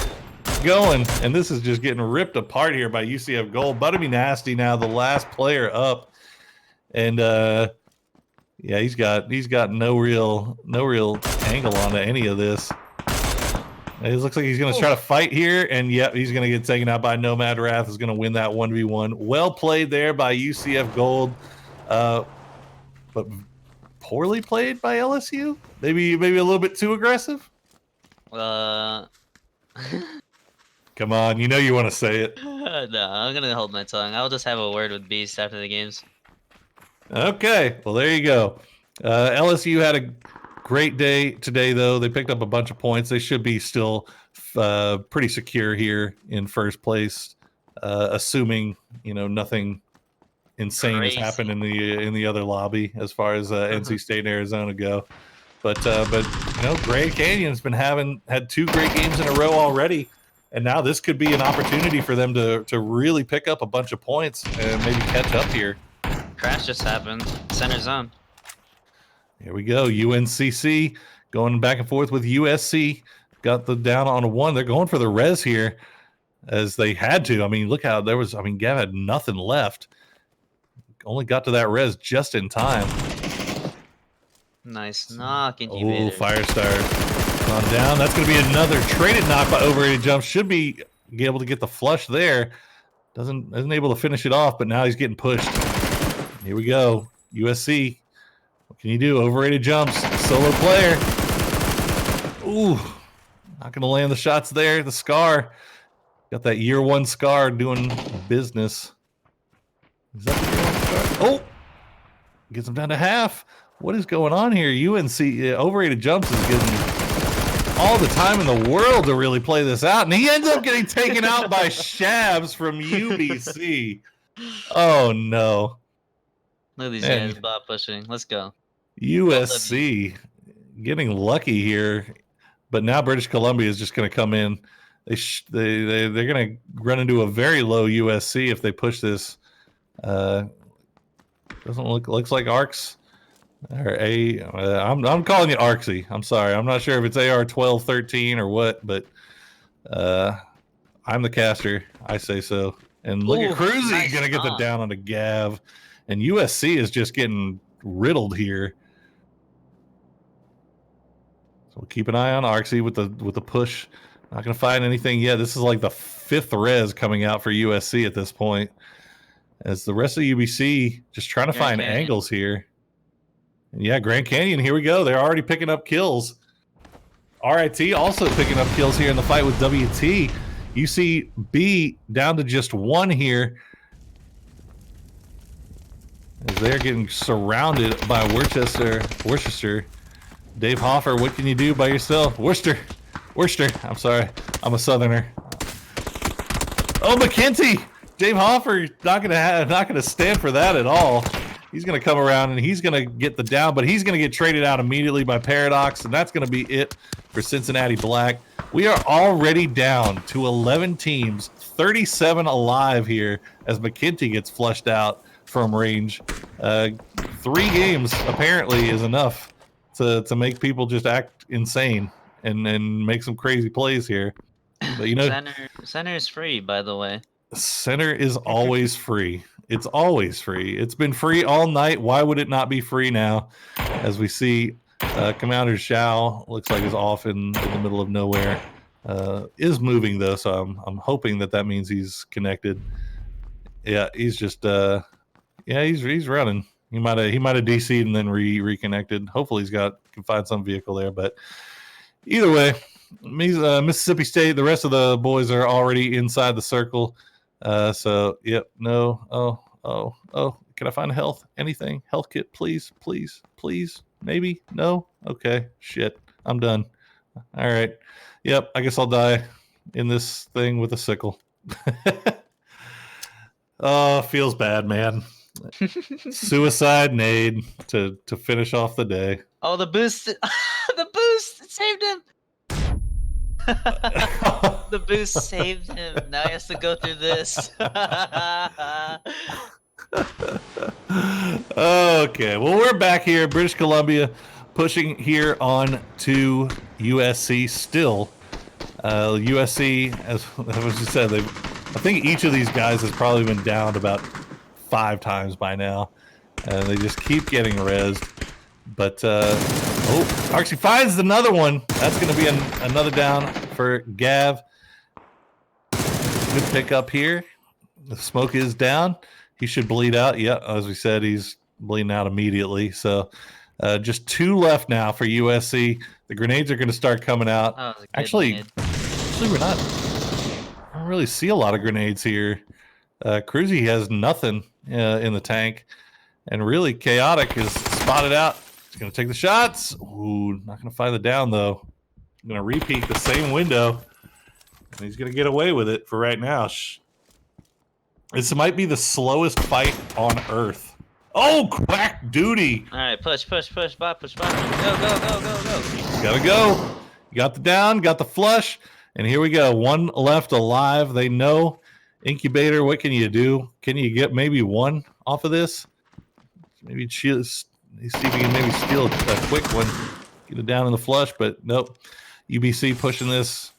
going, and this is just getting ripped apart here by UCF Gold. Butterme Nasty now, the last player up. And, yeah, he's got no real angle onto any of this. It looks like he's going to try to fight here, and yep, he's going to get taken out by Nomad Wrath. Is going to win that 1v1. Well played there by UCF Gold, but poorly played by LSU. Maybe a little bit too aggressive. Come on, you know you want to say it. No, I'm going to hold my tongue. I'll just have a word with Beast after the games. Okay, well, there you go. LSU had a great day today, though. They picked up a bunch of points. They should be still pretty secure here in first place, assuming nothing insane has happened in the other lobby as far as NC State and Arizona go. But Grand Canyon's had 2 great games in a row already, and now this could be an opportunity for them to really pick up a bunch of points and maybe catch up here. Crash just happened. Center zone. Here we go. UNCC going back and forth with USC. Got the down on a 1. They're going for the res here as they had to. I mean, look how Gav had nothing left. Only got to that res just in time. Nice knock. Oh, Firestar on down. That's going to be another traded knock by overrated jump. Should be able to get the flush there. Isn't able to finish it off, but now he's getting pushed. Here we go. USC. What can you do? Overrated jumps. Solo player. Ooh. Not going to land the shots there. The Scar. Got that year 1 Scar doing business. Is that the year 1 Scar? Oh! Gets him down to half. What is going on here? UNC overrated jumps is getting all the time in the world to really play this out, and he ends up getting taken out by Shabs from UBC. Oh no! Look at these guys bot pushing. Let's go. USC getting lucky here, but now British Columbia is just going to come in. They're going to run into a very low USC if they push this. Doesn't looks like Arcs or I'm calling it Arcsy. I'm sorry. I'm not sure if it's AR 1213 or what, but I'm the caster. I say so. And look at Cruzy gonna get the down on the Gav, and USC is just getting riddled here. So we'll keep an eye on Arcsy with the push. Not gonna find anything yet. This is like the 5th res coming out for USC at this point. As the rest of UBC just trying to find angles here. And yeah, Grand Canyon, here we go. They're already picking up kills. RIT also picking up kills here in the fight with WT. UCB down to just 1 here. As they're getting surrounded by Worcester. Dave Hoffer, what can you do by yourself? Worcester. I'm sorry. I'm a Southerner. Oh, McKenty. Dave Hoffer not gonna stand for that at all. He's gonna come around and he's gonna get the down, but he's gonna get traded out immediately by Paradox, and that's gonna be it for Cincinnati Black. We are already down to 11 teams, 37 alive here as McKenty gets flushed out from range. 3 games apparently is enough to make people just act insane and make some crazy plays here. But you know, center is free, by the way. Center is always free. It's always free. It's been free all night. Why would it not be free now? As we see, Commander Shao looks like is off in the middle of nowhere. Is moving though, so I'm hoping that means he's connected. Yeah, he's just he's running. He might have DC'd and then reconnected. Hopefully can find some vehicle there. But either way, Mississippi State. The rest of the boys are already inside the circle. So yep, no. Oh. Can I find a health? Anything? Health kit, please. Maybe? No? Okay. Shit. I'm done. All right. Yep. I guess I'll die in this thing with a sickle. Oh, feels bad, man. Suicide nade to finish off the day. Oh, the boost. The boost saved him. The boost saved him. Now he has to go through this. Okay, well, we're back here, British Columbia, pushing here on to USC still. USC, as you said, I think each of these guys has probably been downed about 5 times by now, and they just keep getting rezzed. But Arksy finds another one. That's going to be another down for Gav. Good pickup here. The smoke is down. He should bleed out. Yeah, as we said, he's bleeding out immediately. So just 2 left now for USC. The grenades are going to start coming out. Oh, actually, we're not. I don't really see a lot of grenades here. Cruzy has nothing in the tank. And really, Chaotic is spotted out. He's going to take the shots. Ooh, not going to find the down, though. Going to repeat the same window. And he's going to get away with it for right now. This might be the slowest fight on Earth. Oh, Quack Duty. All right, push, bot, push. Go. Gotta go. You got the down, got the flush. And here we go. 1 left alive. They know. Incubator, what can you do? Can you get maybe 1 off of this? Maybe see if you can maybe steal a quick one. Get it down in the flush, but nope. UBC pushing this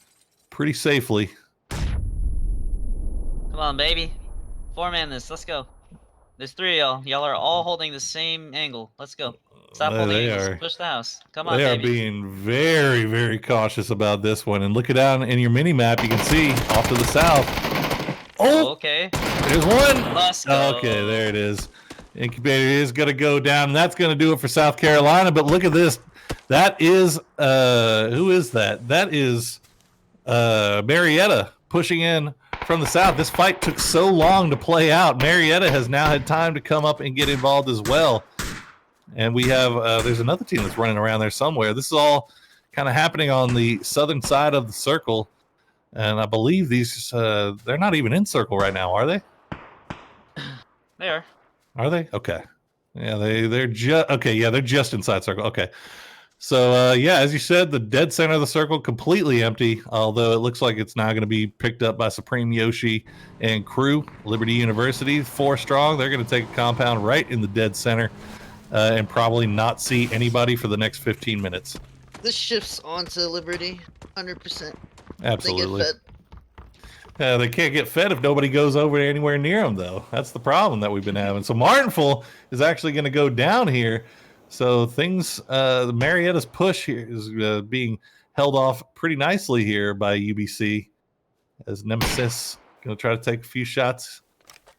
pretty safely. Come on, baby. 4-man this. Let's go. There's 3 of y'all. Y'all are all holding the same angle. Let's go. Stop holding angles. Push the house. Come on, baby. They are being very, very cautious about this one. And look it down in your mini map. You can see off to the south. Oh, okay. There's 1. Let's go. Okay, there it is. Incubator is going to go down. And that's going to do it for South Carolina. But look at this. That is, who is that? That is Marietta pushing in from the south. This fight took so long to play out. Marietta has now had time to come up and get involved as well. And we have there's another team that's running around there somewhere. This is all kind of happening on the southern side of the circle. And I believe these they're not even in circle right now, are they? They are. Are they? Okay. Yeah, they're just okay. Yeah, they're just inside circle. Okay. So yeah, as you said, the dead center of the circle completely empty. Although it looks like it's now going to be picked up by Supreme Yoshi and crew. Liberty University, 4 strong. They're going to take a compound right in the dead center and probably not see anybody for the next 15 minutes. This shifts onto Liberty, 100%. Absolutely. They get fed. They can't get fed if nobody goes over anywhere near them, though. That's the problem that we've been having. So Martinville is actually going to go down here. So things, Marietta's push here is being held off pretty nicely here by UBC. As Nemesis going to try to take a few shots.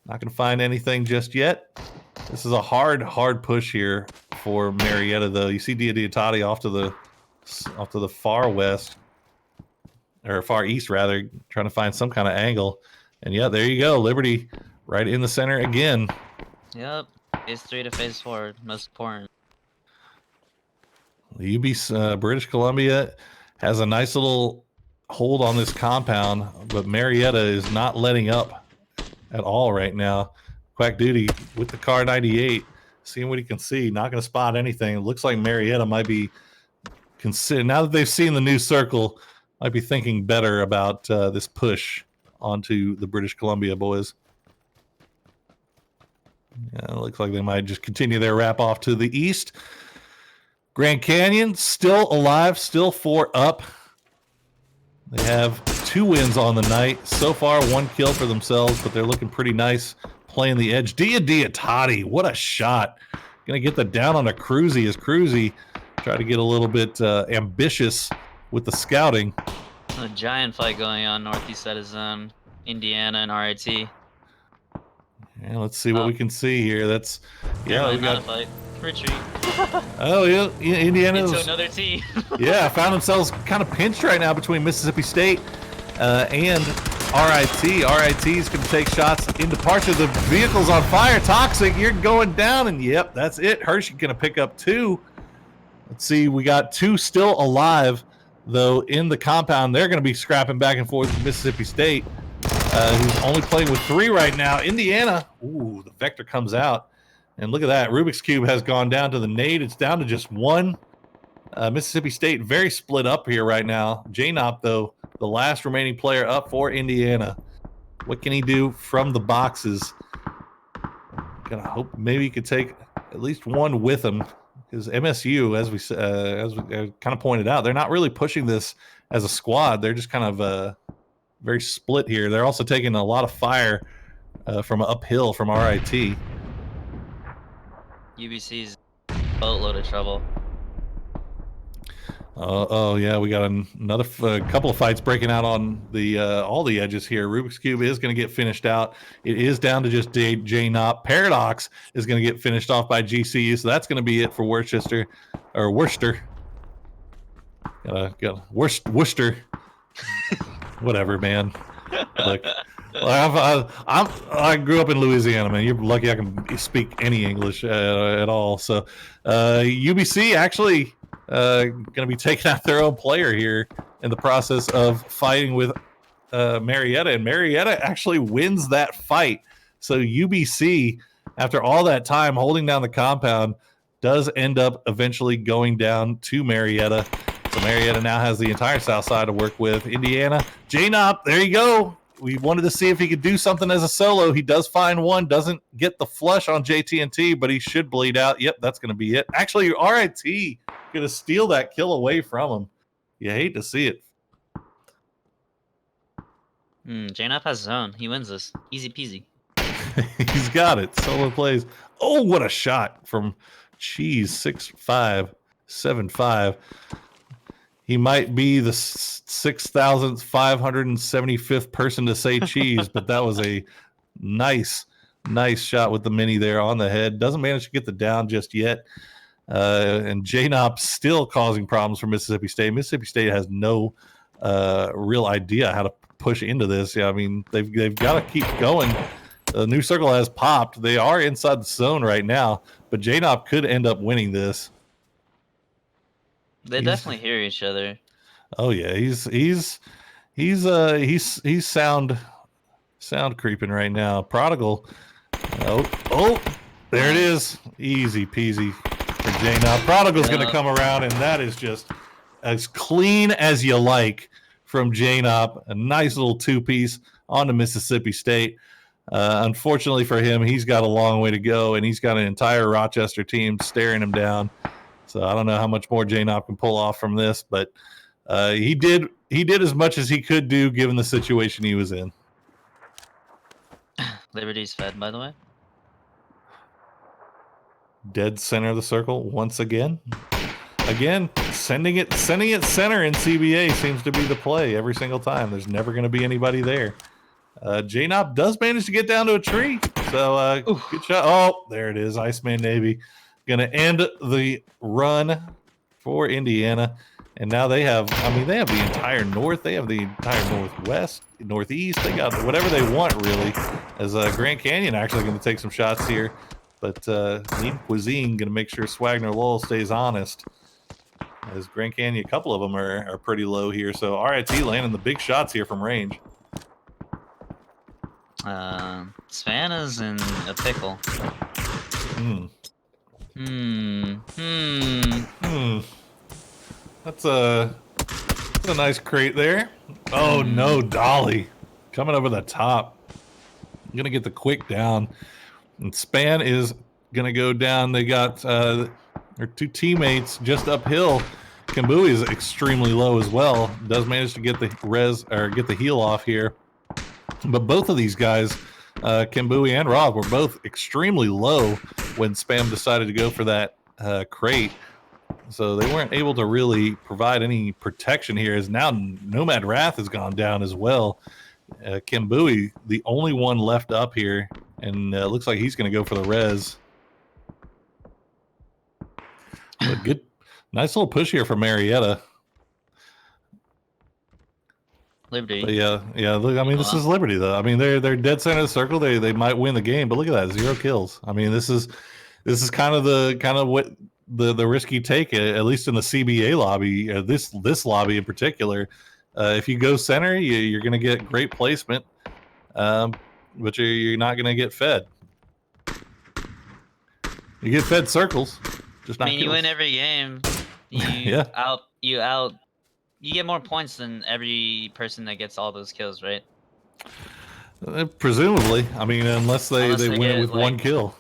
Not going to find anything just yet. This is a hard push here for Marietta, though. You see Diatati off to the far west. Or far east, rather, trying to find some kind of angle. And yeah, there you go. Liberty right in the center again. Yep. Phase 3 to phase 4. Most important. The UB British Columbia has a nice little hold on this compound, but Marietta is not letting up at all right now. Quack Duty with the car 98, seeing what he can see. Not going to spot anything. It looks like Marietta might be considering, now that they've seen the new circle, might be thinking better about this push onto the British Columbia boys. Yeah, it looks like they might just continue their wrap off to the east. Grand Canyon still alive, still 4 up. They have 2 wins on the night. So far, 1 kill for themselves, but they're looking pretty nice playing the edge. Diatati, what a shot. Going to get the down on a Cruzy as Cruzy try to get a little bit ambitious with the scouting. A giant fight going on northeast side of zone. Indiana and RIT. Yeah, let's see what we can see here. That's yeah, we got a fight. Retreat. Oh yeah, Indiana's into another team. Yeah, found themselves kind of pinched right now between Mississippi State and RIT. RIT is going to take shots into parts of the vehicles on fire. Toxic, you're going down, and yep, that's it. Hershey going to pick up 2. Let's see, we got 2 still alive, though, in the compound. They're going to be scrapping back and forth with Mississippi State, who's only playing with 3 right now. Indiana, ooh, the Vector comes out. And look at that. Rubik's Cube has gone down to the nade. It's down to just 1. Mississippi State very split up here right now. J-Nop, though, the last remaining player up for Indiana. What can he do from the boxes? Gonna hope maybe he could take at least 1 with him. Because MSU, as we kind of pointed out, they're not really pushing this as a squad. They're just kind of very split here. They're also taking a lot of fire from uphill from RIT. UBC's boatload of trouble. Oh yeah, we got another couple of fights breaking out on the all the edges here. Rubik's Cube is going to get finished out. It is down to just J-Nop. Paradox is going to get finished off by GCU, so that's going to be it for Worcester. Worcester. Whatever, man. Look, I grew up in Louisiana, man. You're lucky I can speak any English at all. So UBC actually going to be taking out their own player here in the process of fighting with Marietta. And Marietta actually wins that fight. So UBC, after all that time holding down the compound, does end up eventually going down to Marietta. So Marietta now has the entire south side to work with. Indiana, J-Nop, there you go. We wanted to see if he could do something as a solo. He does find 1, doesn't get the flush on JT&T, but he should bleed out. Yep, that's going to be it. Actually, RIT going to steal that kill away from him. You hate to see it. J-Nop has zone. He wins this. Easy peasy. He's got it. Solo plays. Oh, what a shot from Cheese 6575. He might be the 6,575th person to say cheese, but that was a nice shot with the mini there on the head. Doesn't manage to get the down just yet. And J-Nop still causing problems for Mississippi State. Mississippi State has no real idea how to push into this. Yeah, I mean, they've got to keep going. The new circle has popped. They are inside the zone right now, but JNOP could end up winning this. They definitely hear each other. Oh yeah, he's sound creeping right now. Prodigal. Oh, there it is. Easy peasy for JNOP. Prodigal's going to come around, and that is just as clean as you like from JNOP. A nice little two-piece on to Mississippi State. Unfortunately for him, he's got a long way to go, and he's got an entire Rochester team staring him down. So I don't know how much more JNOP can pull off from this, but he did as much as he could do given the situation he was in. Liberty's fed, by the way. Dead center of the circle once again. Again, sending it center in CBA seems to be the play every single time. There's never going to be anybody there. JNOP does manage to get down to a tree. So good shot. Oh, there it is. Iceman Navy going to end the run for Indiana. And now they have, they have the entire north. They have the entire northwest, northeast. They got whatever they want, really. As Grand Canyon actually going to take some shots here. But Mean Cuisine going to make sure Swagner Lowell stays honest. As Grand Canyon, a couple of them are pretty low here. So RIT landing the big shots here from range. Savannah's in a pickle. That's a nice crate there. Oh no, Dolly coming over the top. Gonna get the quick down. And Span is gonna go down. They got their two teammates just uphill. Kimbui is extremely low as well. Does manage to get the get the heal off here. But both of these guys, Kimbui and Rob, were both extremely low when Spam decided to go for that crate. So they weren't able to really provide any protection here. As now Nomad Wrath has gone down as well. Kimbui, the only one left up here, and looks like he's going to go for the res. But good, nice little push here for Marietta. Liberty. But yeah. Look, this is Liberty though. They're dead center of the circle. They might win the game, but look at that, 0 kills. This is kind of what the risky take, at least in the CBA lobby. This lobby in particular. If you go center, you're going to get great placement, but you're not going to get fed. You get fed circles, just not. You win every game. You get more points than every person that gets all those kills, right? Presumably, unless they win it with 1 kill,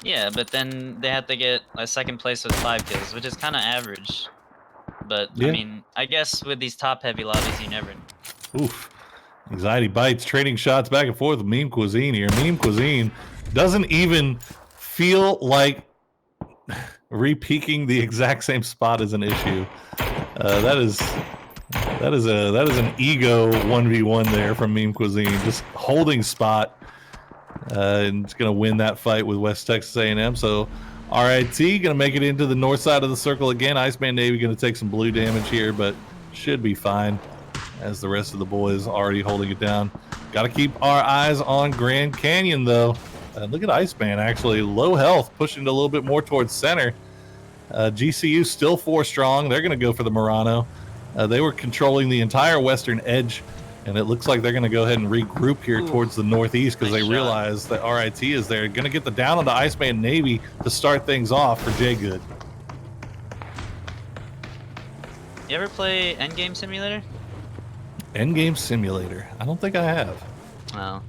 Yeah, but then they have to get a second place with 5 kills, which is kind of average. But yeah. I guess with these top heavy lobbies, you never. Oof. Anxiety bites, trading shots back and forth with Meme Cuisine here. Meme Cuisine doesn't even feel like re-peaking the exact same spot is an issue. That is an ego 1v1 there from Meme Cuisine, just holding spot, and it's gonna win that fight with West Texas A&M. So RIT gonna make it into the north side of the circle again. Iceman Navy gonna take some blue damage here, but should be fine, as the rest of the boys already holding it down. Got to keep our eyes on Grand Canyon though. Look at Iceman, actually low health, pushing it a little bit more towards center. GCU still 4 strong. They're going to go for the Murano. They were controlling the entire western edge, and it looks like they're going to go ahead and regroup here towards the northeast because they realize that RIT is there. Going to get the down on the Iceman Navy to start things off for Jay Good. You ever play Endgame Simulator? Endgame Simulator? I don't think I have. Oh.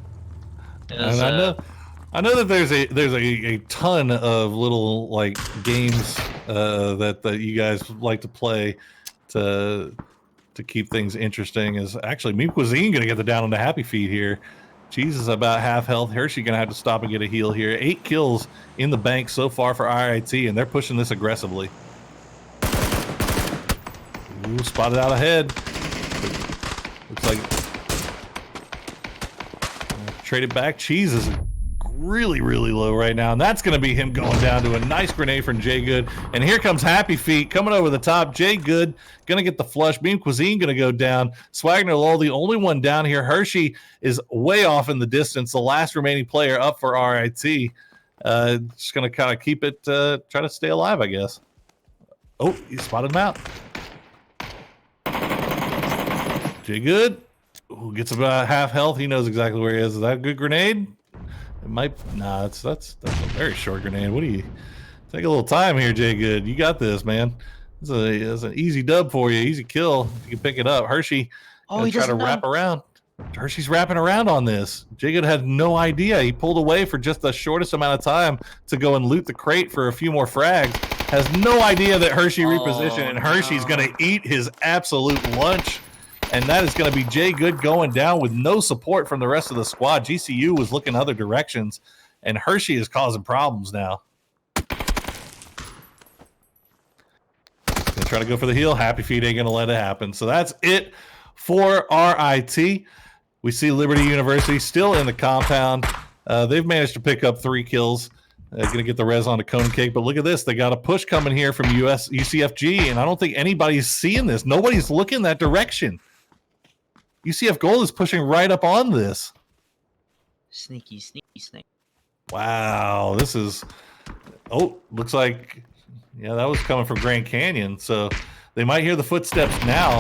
I know that there's a ton of little like games that you guys like to play to keep things interesting. Is actually Meat Cuisine gonna get the down on the happy feet here. Cheese is about half health. Hershey gonna have to stop and get a heal here. 8 kills in the bank so far for RIT, and they're pushing this aggressively. Ooh, spotted out ahead. Looks like traded back. Cheese is a really, really low right now. And that's going to be him going down to a nice grenade from Jay Good. And here comes Happy Feet coming over the top. Jay Good going to get the flush. Beam Cuisine going to go down. Swagner Lowell, the only one down here. Hershey is way off in the distance. The last remaining player up for RIT. Just going to kind of keep it, try to stay alive, I guess. Oh, he spotted him out. Jay Good. Ooh, gets about half health. He knows exactly where he is. Is that a good grenade? It might. Nah, that's a very short grenade. What do you take a little time here, Jay Good? You got this, man. It's an easy dub for you. Easy kill. You can pick it up. Hershey. Oh, he try to wrap around. Hershey's wrapping around on this. Jay Good had no idea. He pulled away for just the shortest amount of time to go and loot the crate for a few more frags. Has no idea that Hershey repositioned, and Hershey's going to eat his absolute lunch. And that is going to be Jay Good going down with no support from the rest of the squad. GCU was looking other directions, and Hershey is causing problems now. Gonna try to go for the heal. Happy Feet ain't going to let it happen. So that's it for RIT. We see Liberty University still in the compound. They've managed to pick up 3 kills. Going to get the res on to Cone Cake, but look at this. They got a push coming here from UCFG, and I don't think anybody's seeing this. Nobody's looking that direction. UCF Gold is pushing right up on this. Sneaky, sneaky, sneaky. Wow, this is... Oh, looks like... Yeah, that was coming from Grand Canyon, so they might hear the footsteps now.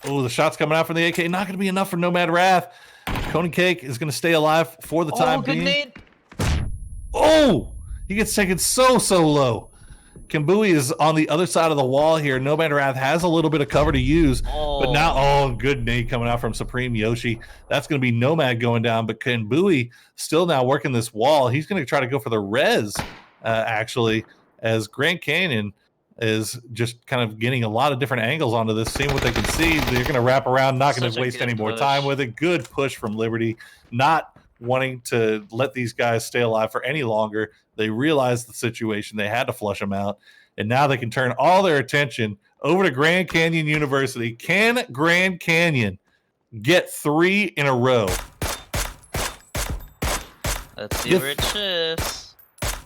Oh, the shot's coming out from the AK. Not going to be enough for Nomad Wrath. Cone Cake is going to stay alive for the time being. Nade. Oh, he gets taken so low. Kimbui is on the other side of the wall here. Nomad Wrath has a little bit of cover to use, but now, good nade coming out from Supreme Yoshi. That's going to be Nomad going down, but Kimbui still now working this wall. He's going to try to go for the res, actually, as Grand Canyon is just kind of getting a lot of different angles onto this, seeing what they can see. They're going to wrap around, not going to waste any more time with it. Good push from Liberty, not wanting to let these guys stay alive for any longer. They realized the situation. They had to flush them out. And now they can turn all their attention over to Grand Canyon University. Can Grand Canyon get 3 in a row? Let's see where it shifts.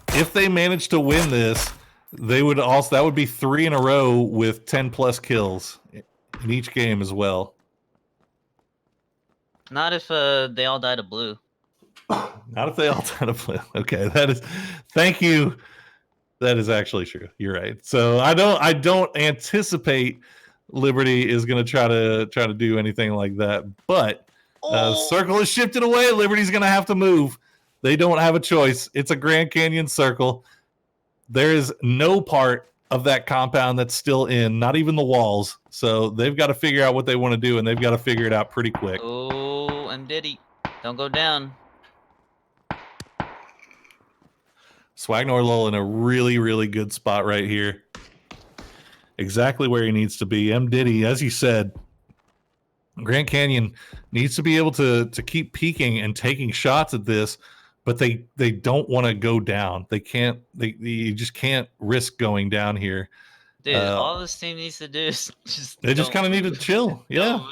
If they manage to win this, they would also, that would be 3 in a row with 10+ kills in each game as well. Not if they all died of blue. Not if they all died of blue. Okay, that is. Thank you. That is actually true. You're right. So I don't anticipate Liberty is going to try to do anything like that. But circle is shifted away. Liberty's going to have to move. They don't have a choice. It's a Grand Canyon circle. There is no part of that compound that's still in, not even the walls. So they've got to figure out what they want to do, and they've got to figure it out pretty quick. Oh, and Diddy, don't go down. Swagner Lowell in a really, really good spot right here. Exactly where he needs to be. M. Diddy, as you said, Grand Canyon needs to be able to keep peeking and taking shots at this, but they don't want to go down. They can't. You just can't risk going down here. Dude, all this team needs to do is they just kind of need to chill. Yeah.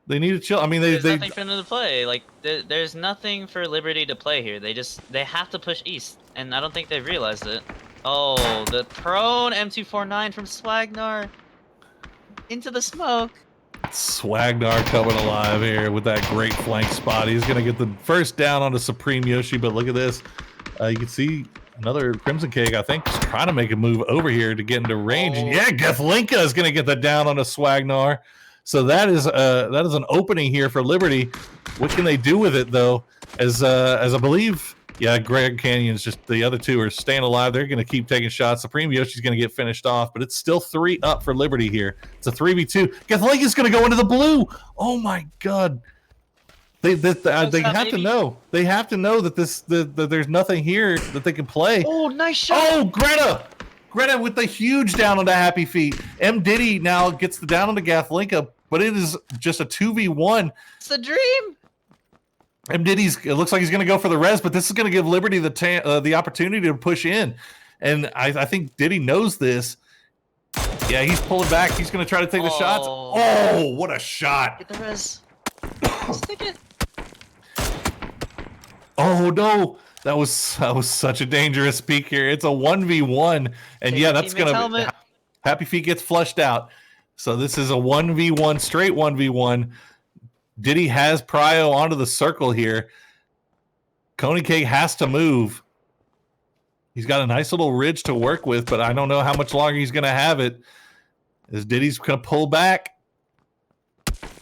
They need to chill. I mean, there's nothing for them to play. Like, there's nothing for Liberty to play here. They have to push east, and I don't think they've realized it. Oh, the prone M249 from Swagnar into the smoke. Swagnar coming alive here with that great flank spot. He's going to get the first down onto Supreme Yoshi, but look at this. You can see another Crimson Cake, I think, just trying to make a move over here to get into range. And yeah, Gethlinka is going to get the down onto Swagnar. So that is an opening here for Liberty. What can they do with it, though? As I believe, yeah, Grand Canyon's just, the other two are staying alive. They're going to keep taking shots. Supreme Yoshi's going to get finished off, but it's still 3 up for Liberty here. It's a 3v2. Gethlinka's going to go into the blue. Oh, my God. They have to know. They have to know that that there's nothing here that they can play. Oh, nice shot. Oh, Greta with the huge down onto Happy Feet. M. Diddy now gets the down onto Gethlinka, but it is just a 2v1. It's a dream. M. Diddy's, it looks like he's going to go for the res, but this is going to give Liberty the opportunity to push in. And I think Diddy knows this. Yeah, he's pulling back. He's going to try to take the shots. Oh, what a shot. Get the res. Stick it. Oh no, that was such a dangerous peek here. It's a 1v1, and Take yeah, your that's teammate's gonna helmet. Happy Feet gets flushed out. So this is a 1v1, straight 1v1. Diddy has Prio onto the circle here. Coney Cake has to move. He's got a nice little ridge to work with, but I don't know how much longer he's gonna have it. As Diddy's gonna pull back.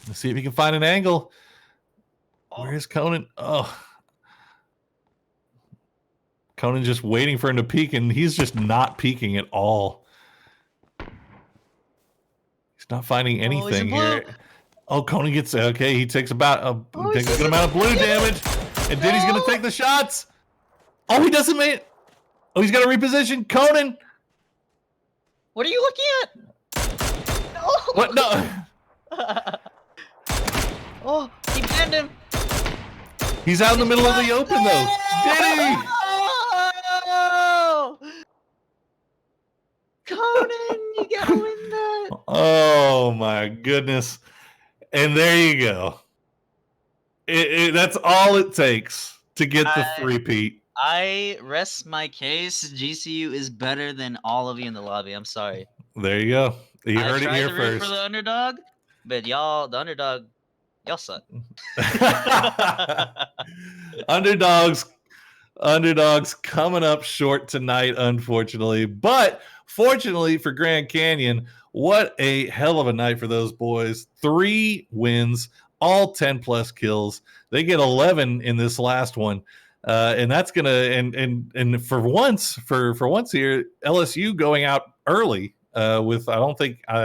Let's see if he can find an angle. Where's Conan? Oh. Conan just waiting for him to peek, and he's just not peeking at all. He's not finding anything here. Oh, Conan gets okay. He takes about takes a good amount of blue damage, and Diddy's gonna take the shots. Oh, he doesn't make it. Oh, he's got to reposition. Conan. What are you looking at? No. What? No. Oh, he banned him. He's out in the middle of the open though. Diddy. Oh! Conan, you gotta win that. Oh my goodness. And there you go. That's all it takes to get the three-peat. I rest my case. GCU is better than all of you in the lobby. I'm sorry. There you go. You heard it here root first. for the underdog, but y'all, the underdog, y'all suck. Underdogs coming up short tonight, unfortunately. But fortunately for Grand Canyon, what a hell of a night for those boys. 3 wins, all 10+ kills. They get 11 in this last one. And that's gonna and for once here, LSU going out early with I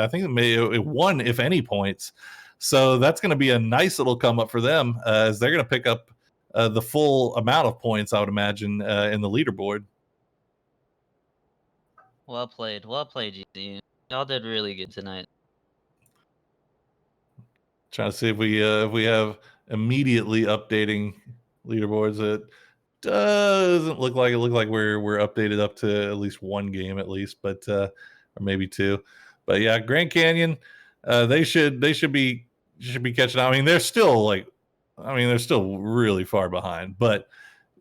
think it won if any points. So that's going to be a nice little come up for them as they're going to pick up the full amount of points, I would imagine, in the leaderboard. Well played, GCU. Y'all did really good tonight. Trying to see if we have immediately updating leaderboards. It doesn't look like it. Look like we're updated up to at least 1 game at least, but or maybe 2. But yeah, Grand Canyon, they should be catching up. I mean, they're still really far behind, but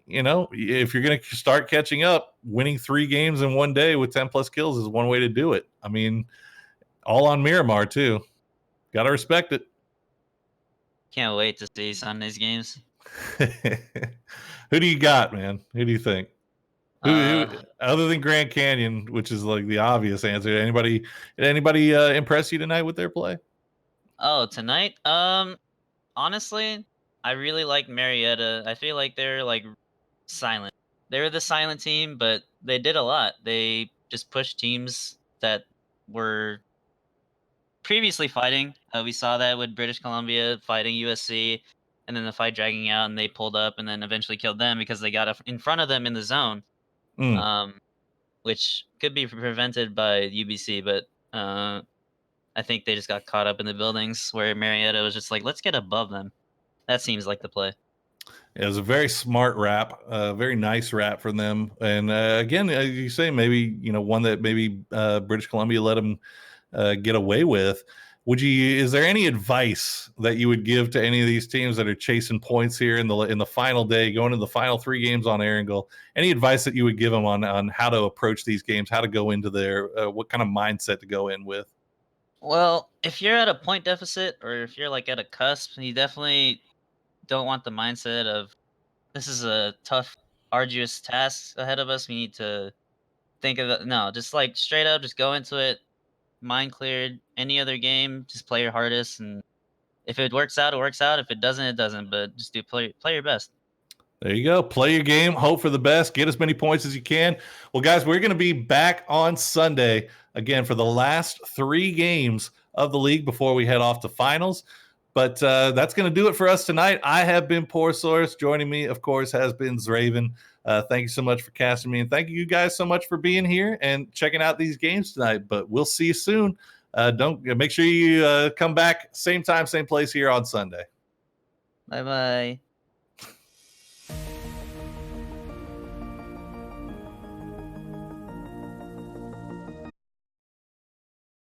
you know, if you're going to start catching up, winning 3 games in one day with 10+ kills is one way to do it. I mean, all on Miramar too. Got to respect it. Can't wait to see Sunday's games. Who do you got, man? Who do you think? Who other than Grand Canyon, which is like the obvious answer? Did anybody impress you tonight with their play? Oh, tonight? Honestly, I really like Marietta. I feel like they're like silent. They were the silent team, but they did a lot. They just pushed teams that were previously fighting. We saw that with British Columbia fighting USC, and then the fight dragging out, and they pulled up and then eventually killed them because they got in front of them in the zone, which could be prevented by UBC, but I think they just got caught up in the buildings where Marietta was just like, let's get above them. That seems like the play. It was a very smart wrap, very nice wrap from them. And again, as you say, maybe one that maybe British Columbia let them get away with. Is there any advice that you would give to any of these teams that are chasing points here in the final day, going to the final 3 games on Erangel? Any advice that you would give them on how to approach these games, how to go into their what kind of mindset to go in with? Well, if you're at a point deficit or if you're like at a cusp, you definitely don't want the mindset of this is a tough, arduous task ahead of us. We need to think of it. No, just like straight up, just go into it, mind cleared. Any other game, just play your hardest, and if it works out, it works out. If it doesn't, it doesn't. But just play your best. There you go. Play your game. Hope for the best. Get as many points as you can. Well, guys, we're going to be back on Sunday again for the last 3 games of the league before we head off to finals. But that's going to do it for us tonight. I have been Poor Source. Joining me, of course, has been Zraven. Thank you so much for casting me. And thank you guys so much for being here and checking out these games tonight. But we'll see you soon. Make sure you come back same time, same place here on Sunday. Bye-bye.